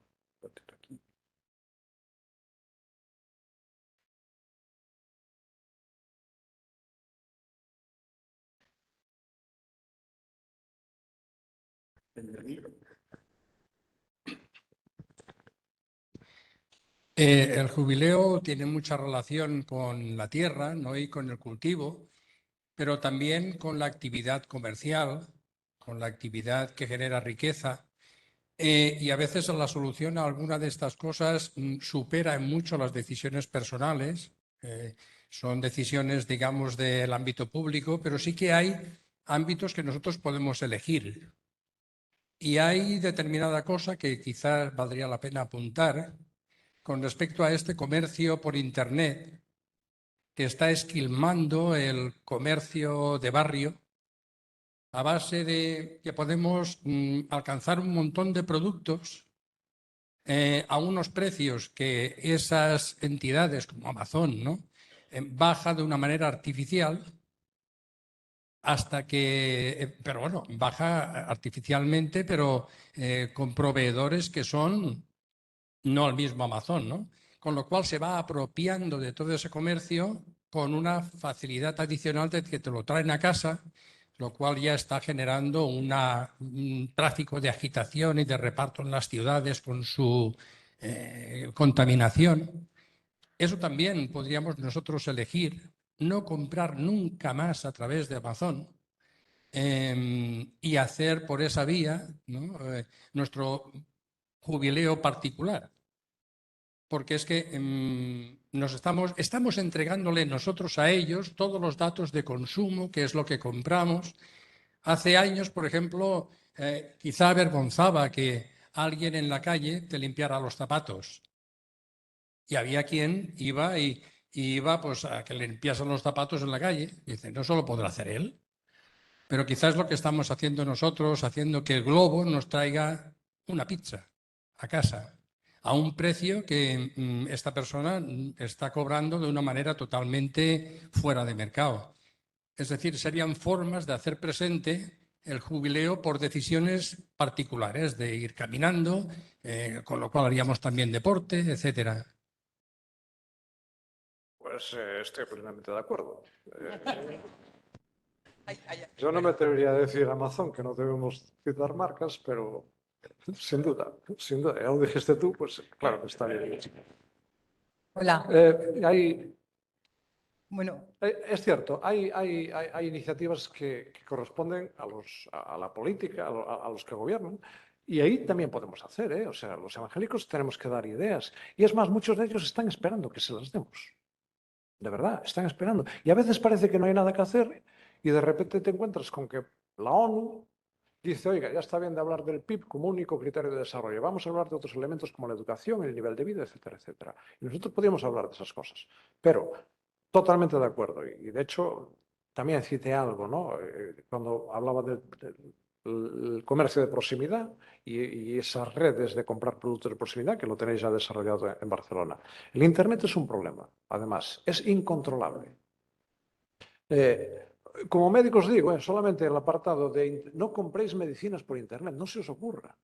El jubileo tiene mucha relación con la tierra, ¿no? Y con el cultivo, pero también con la actividad comercial, con la actividad que genera riqueza. Y a veces la solución a alguna de estas cosas supera en mucho las decisiones personales. Son decisiones, digamos, del ámbito público, pero sí que hay ámbitos que nosotros podemos elegir. Y hay determinada cosa que quizás valdría la pena apuntar con respecto a este comercio por Internet que está esquilmando el comercio de barrio a base de que podemos alcanzar un montón de productos a unos precios que esas entidades como Amazon, ¿no? Baja de una manera artificial hasta que, pero bueno, baja artificialmente, pero con proveedores que son no el mismo Amazon, ¿no? con lo cual se va apropiando de todo ese comercio con una facilidad adicional de que te lo traen a casa, lo cual ya está generando un tráfico de agitación y de reparto en las ciudades con su contaminación. Eso también podríamos nosotros elegir, no comprar nunca más a través de Amazon y hacer por esa vía, ¿no? Nuestro jubileo particular. Porque es que estamos entregándole nosotros a ellos todos los datos de consumo, que es lo que compramos. Hace años, por ejemplo, quizá avergonzaba que alguien en la calle te limpiara los zapatos. Y había quien iba pues, a que le limpiasen los zapatos en la calle. Y dice, no solo podrá hacer él. Pero quizás lo que estamos haciendo nosotros, haciendo que el globo nos traiga una pizza a casa a un precio que esta persona está cobrando de una manera totalmente fuera de mercado. Es decir, serían formas de hacer presente el jubileo por decisiones particulares, de ir caminando, con lo cual haríamos también deporte, etcétera. Pues estoy plenamente de acuerdo. Yo no me atrevería a decir Amazon, que no debemos citar marcas, pero sin duda, ya lo dijiste tú, pues claro que está bien. Hola. Bueno, Es cierto, hay iniciativas que corresponden a la política, a los que gobiernan, y ahí también podemos hacer, ¿eh? O sea, los evangélicos tenemos que dar ideas. Y es más, muchos de ellos están esperando que se las demos. De verdad, están esperando. Y a veces parece que no hay nada que hacer y de repente te encuentras con que la ONU dice, oiga, ya está bien de hablar del PIB como único criterio de desarrollo. Vamos a hablar de otros elementos como la educación, el nivel de vida, etcétera, etcétera. Y nosotros podríamos hablar de esas cosas. Pero totalmente de acuerdo. Y de hecho, también cité algo, ¿no? Cuando hablaba del comercio de proximidad y esas redes de comprar productos de proximidad que lo tenéis ya desarrollado en Barcelona. El Internet es un problema, además, es incontrolable. Como médico os digo, solamente el apartado de no compréis medicinas por Internet, no se os ocurra.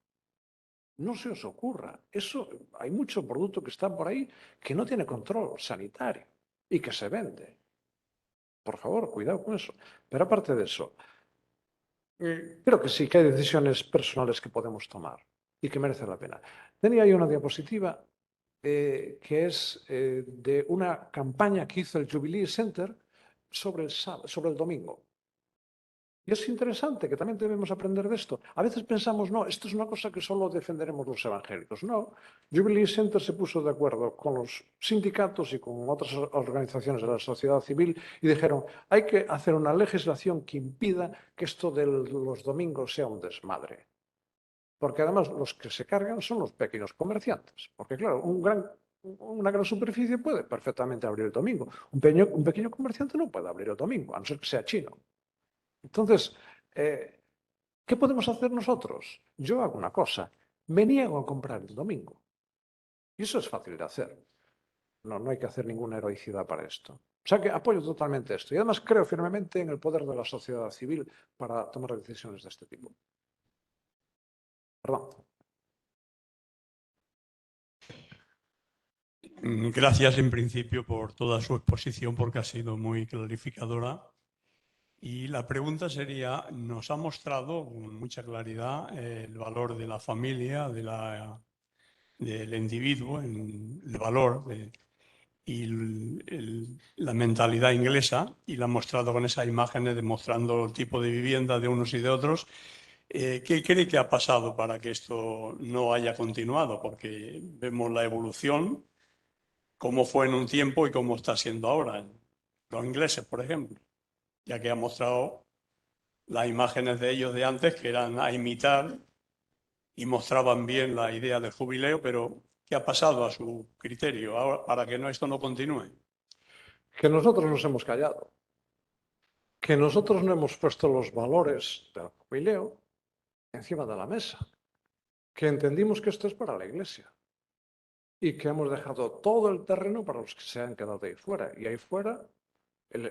No se os ocurra. Eso, hay mucho producto que está por ahí que no tiene control sanitario y que se vende. Por favor, cuidado con eso. Pero aparte de eso, creo que sí que hay decisiones personales que podemos tomar y que merecen la pena. Tenía ahí una diapositiva que es de una campaña que hizo el Jubilee Center sobre el domingo. Y es interesante que también debemos aprender de esto. A veces pensamos, no, esto es una cosa que solo defenderemos los evangélicos. No, Jubilee Center se puso de acuerdo con los sindicatos y con otras organizaciones de la sociedad civil y dijeron, hay que hacer una legislación que impida que esto de los domingos sea un desmadre. Porque además los que se cargan son los pequeños comerciantes. Porque claro, una gran superficie puede perfectamente abrir el domingo. Un pequeño comerciante no puede abrir el domingo, a no ser que sea chino. Entonces, ¿qué podemos hacer nosotros? Yo hago una cosa, me niego a comprar el domingo. Y eso es fácil de hacer. No hay que hacer ninguna heroicidad para esto. O sea que apoyo totalmente esto. Y además creo firmemente en el poder de la sociedad civil para tomar decisiones de este tipo. Perdón. Gracias en principio por toda su exposición porque ha sido muy clarificadora. Y la pregunta sería, nos ha mostrado con mucha claridad el valor de la familia, del individuo, el valor y la mentalidad inglesa, y la ha mostrado con esas imágenes demostrando el tipo de vivienda de unos y de otros. ¿Qué cree que ha pasado para que esto no haya continuado? Porque vemos la evolución, cómo fue en un tiempo y cómo está siendo ahora. Los ingleses, por ejemplo, ya que ha mostrado las imágenes de ellos de antes, que eran a imitar y mostraban bien la idea del jubileo, pero ¿qué ha pasado a su criterio ahora para que esto no continúe? Que nosotros nos hemos callado. Que nosotros no hemos puesto los valores del jubileo encima de la mesa. Que entendimos que esto es para la Iglesia. Y que hemos dejado todo el terreno para los que se han quedado ahí fuera. Y ahí fuera,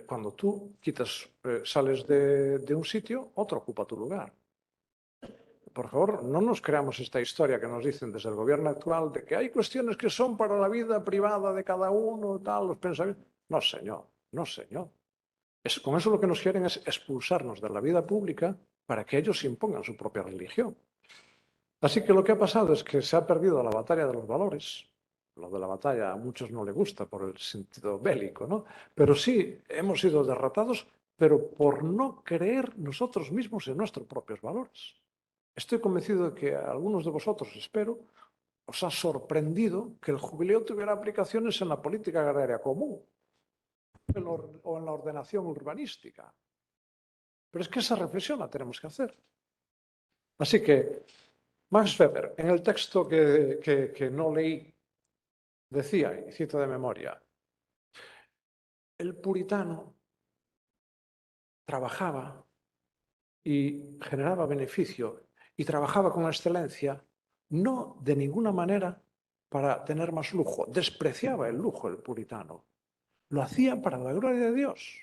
cuando tú sales de un sitio, otro ocupa tu lugar. por favor, no nos creamos esta historia que nos dicen desde el gobierno actual de que hay cuestiones que son para la vida privada de cada uno, tal, los pensamientos. No, señor, no, señor. Con eso lo que nos quieren es expulsarnos de la vida pública para que ellos impongan su propia religión. Así que lo que ha pasado es que se ha perdido la batalla de los valores. Lo de la batalla a muchos no les gusta por el sentido bélico, ¿no? Pero sí, hemos sido derrotados, pero por no creer nosotros mismos en nuestros propios valores. Estoy convencido de que a algunos de vosotros, espero, os ha sorprendido que el jubileo tuviera aplicaciones en la política agraria común o en la ordenación urbanística. Pero es que esa reflexión la tenemos que hacer. Así que Max Weber, en el texto que no leí, decía, y cito de memoria, el puritano trabajaba y generaba beneficio y trabajaba con excelencia, no de ninguna manera para tener más lujo. Despreciaba el lujo el puritano. Lo hacía para la gloria de Dios.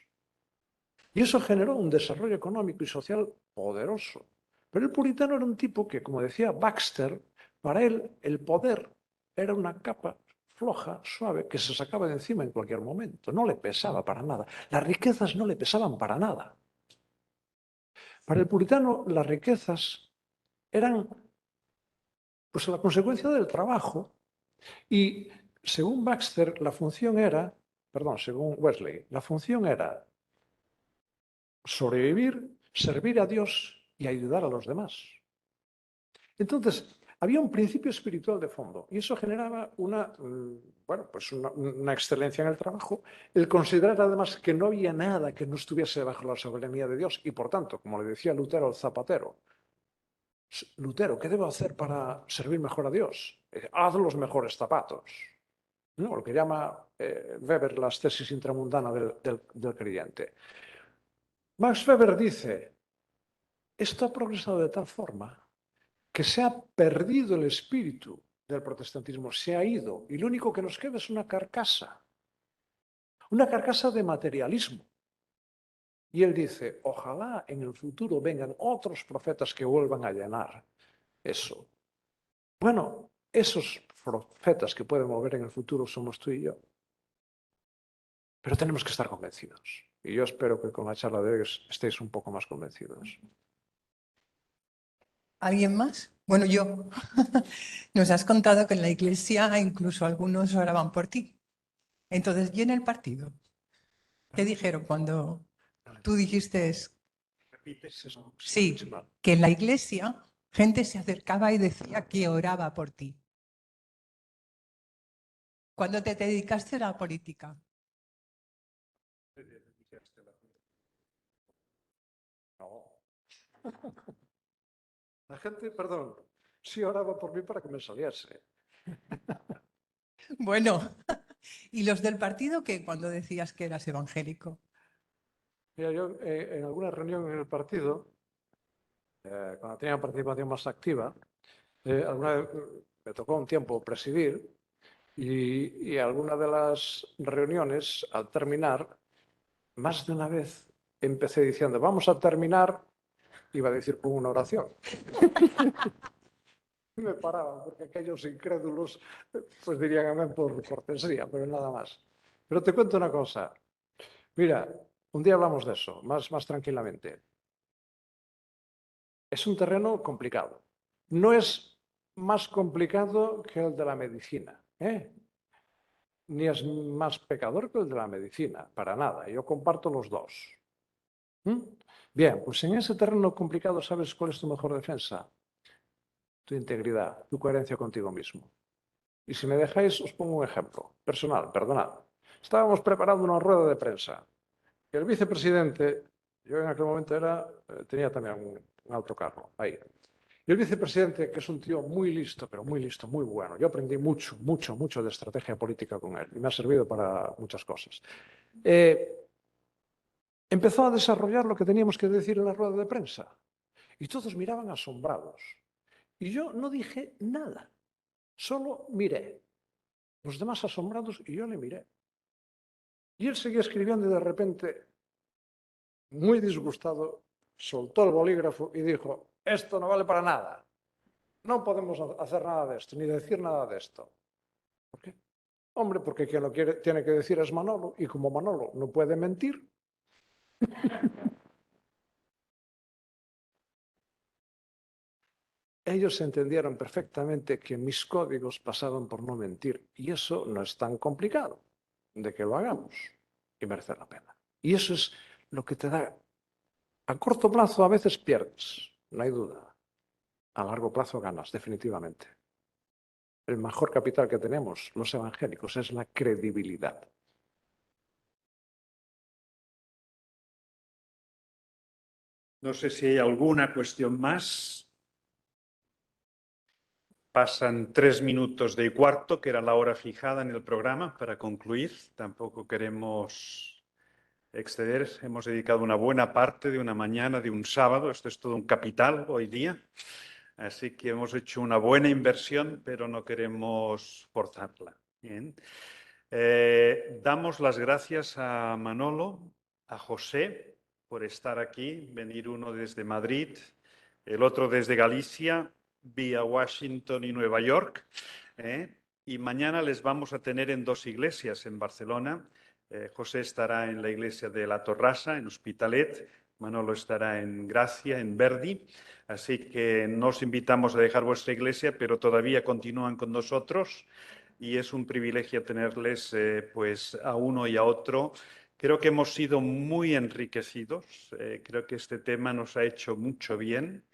Y eso generó un desarrollo económico y social poderoso. Pero el puritano era un tipo que, como decía Baxter, para él el poder era una capa floja, suave, que se sacaba de encima en cualquier momento. No le pesaba para nada. Las riquezas no le pesaban para nada. Para el puritano, las riquezas eran pues, la consecuencia del trabajo. Y según Baxter, según Wesley, la función era sobrevivir, servir a Dios y ayudar a los demás. Entonces, había un principio espiritual de fondo y eso generaba una excelencia en el trabajo, el considerar además que no había nada que no estuviese bajo la soberanía de Dios y por tanto, como le decía Lutero al zapatero, Lutero, ¿qué debo hacer para servir mejor a Dios? Haz los mejores zapatos. ¿No? Lo que llama Weber las tesis intramundanas del creyente. Max Weber dice, esto ha progresado de tal forma que se ha perdido el espíritu del protestantismo, se ha ido, y lo único que nos queda es una carcasa de materialismo. Y él dice, ojalá en el futuro vengan otros profetas que vuelvan a llenar eso. Bueno, esos profetas que pueden mover en el futuro somos tú y yo. Pero tenemos que estar convencidos. Y yo espero que con la charla de hoy estéis un poco más convencidos. ¿Alguien más? Bueno, yo. Nos has contado que en la iglesia incluso algunos oraban por ti. Entonces, ¿y en el partido? ¿Qué dijeron cuando tú dijiste sí, que en la iglesia gente se acercaba y decía que oraba por ti? ¿Cuándo te dedicaste a la política? No. La gente, perdón, sí oraba por mí para que me saliese. Bueno, ¿y los del partido qué cuando decías que eras evangélico? Mira, yo en alguna reunión en el partido, cuando tenía participación más activa, alguna vez me tocó un tiempo presidir y alguna de las reuniones, al terminar, más de una vez empecé diciendo, vamos a terminar, iba a decir con una oración. Y me paraban, porque aquellos incrédulos pues dirían amén por cortesía, pero nada más. Pero te cuento una cosa. Mira, un día hablamos de eso, más tranquilamente. Es un terreno complicado. No es más complicado que el de la medicina, ¿eh? Ni es más pecador que el de la medicina, para nada. Yo comparto los dos. Bien, pues en ese terreno complicado, ¿sabes cuál es tu mejor defensa? Tu integridad, tu coherencia contigo mismo. Y si me dejáis, os pongo un ejemplo personal, perdonad. Estábamos preparando una rueda de prensa. Y el vicepresidente, yo en aquel momento tenía también un alto cargo ahí. Y el vicepresidente, que es un tío muy listo, pero muy listo, muy bueno. Yo aprendí mucho de estrategia política con él y me ha servido para muchas cosas. Empezó a desarrollar lo que teníamos que decir en la rueda de prensa. Y todos miraban asombrados. Y yo no dije nada, solo miré. Los demás asombrados y yo le miré. Y él seguía escribiendo y de repente, muy disgustado, soltó el bolígrafo y dijo, esto no vale para nada. No podemos hacer nada de esto, ni decir nada de esto. ¿Por qué? Hombre, porque quien lo tiene que decir es Manolo, y como Manolo no puede mentir, ellos entendieron perfectamente que mis códigos pasaban por no mentir, y eso no es tan complicado de que lo hagamos y merece la pena. Y eso es lo que te da. A corto plazo a veces pierdes, no hay duda. A largo plazo ganas, definitivamente. El mejor capital que tenemos los evangélicos es la credibilidad. No sé si hay alguna cuestión más. Pasan 3 minutos de cuarto, que era la hora fijada en el programa, para concluir. Tampoco queremos exceder. Hemos dedicado una buena parte de una mañana, de un sábado. Esto es todo un capital hoy día. Así que hemos hecho una buena inversión, pero no queremos forzarla. Bien. Damos las gracias a Manolo, a José, por estar aquí, venir uno desde Madrid, el otro desde Galicia, vía Washington y Nueva York. Y mañana les vamos a tener en 2 iglesias en Barcelona. José estará en la iglesia de La Torrasa, en Hospitalet. Manolo estará en Gracia, en Verdi. Así que nos invitamos a dejar vuestra iglesia, pero todavía continúan con nosotros. Y es un privilegio tenerles pues a uno y a otro. Creo que hemos sido muy enriquecidos. Creo que este tema nos ha hecho mucho bien.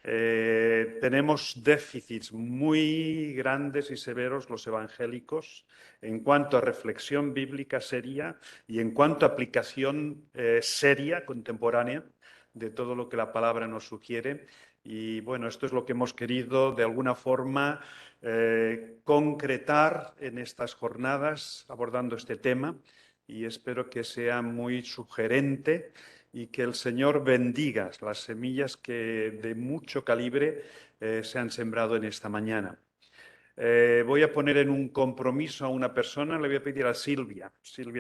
Tenemos déficits muy grandes y severos los evangélicos en cuanto a reflexión bíblica seria y en cuanto a aplicación seria, contemporánea, de todo lo que la palabra nos sugiere. Y bueno, esto es lo que hemos querido de alguna forma concretar en estas jornadas abordando este tema, y espero que sea muy sugerente y que el Señor bendiga las semillas que de mucho calibre se han sembrado en esta mañana. Voy a poner en un compromiso a una persona, le voy a pedir a Silvia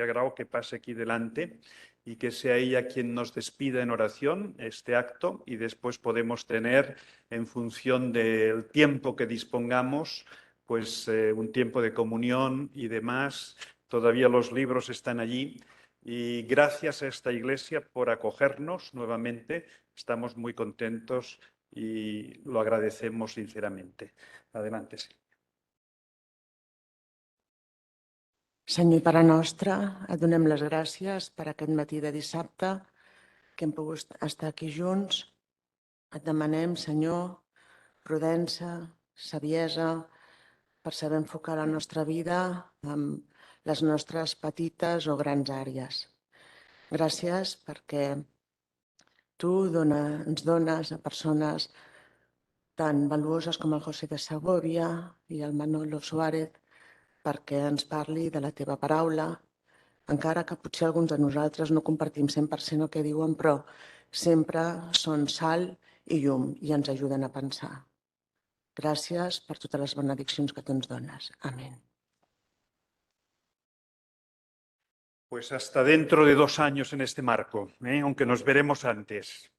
Grau, que pase aquí delante y que sea ella quien nos despida en oración este acto, y después podemos tener, en función del tiempo que dispongamos, pues un tiempo de comunión y demás. Todavía los libros están allí. Y gracias a esta iglesia por acogernos nuevamente. Estamos muy contentos y lo agradecemos sinceramente. Adelante, Silvia. Senyor i Pare nostre, et donem les gràcies per aquest matí de dissabte que hem pogut estar aquí junts. Et demanem, Senyor, prudència, saviesa, per saber enfocar la nostra vida amb les nostres petites o grans àrees. Gràcies perquè tu ens dones a persones tan valuoses com el José de Segovia i el Manolo Suárez perquè ens parli de la teva paraula, encara que potser alguns de nosaltres no compartim 100% el que diuen, però sempre són sal i llum i ens ajuden a pensar. Gràcies per totes les benediccions que tu ens dones. Amén. Pues hasta dentro de 2 años en este marco, aunque nos veremos antes.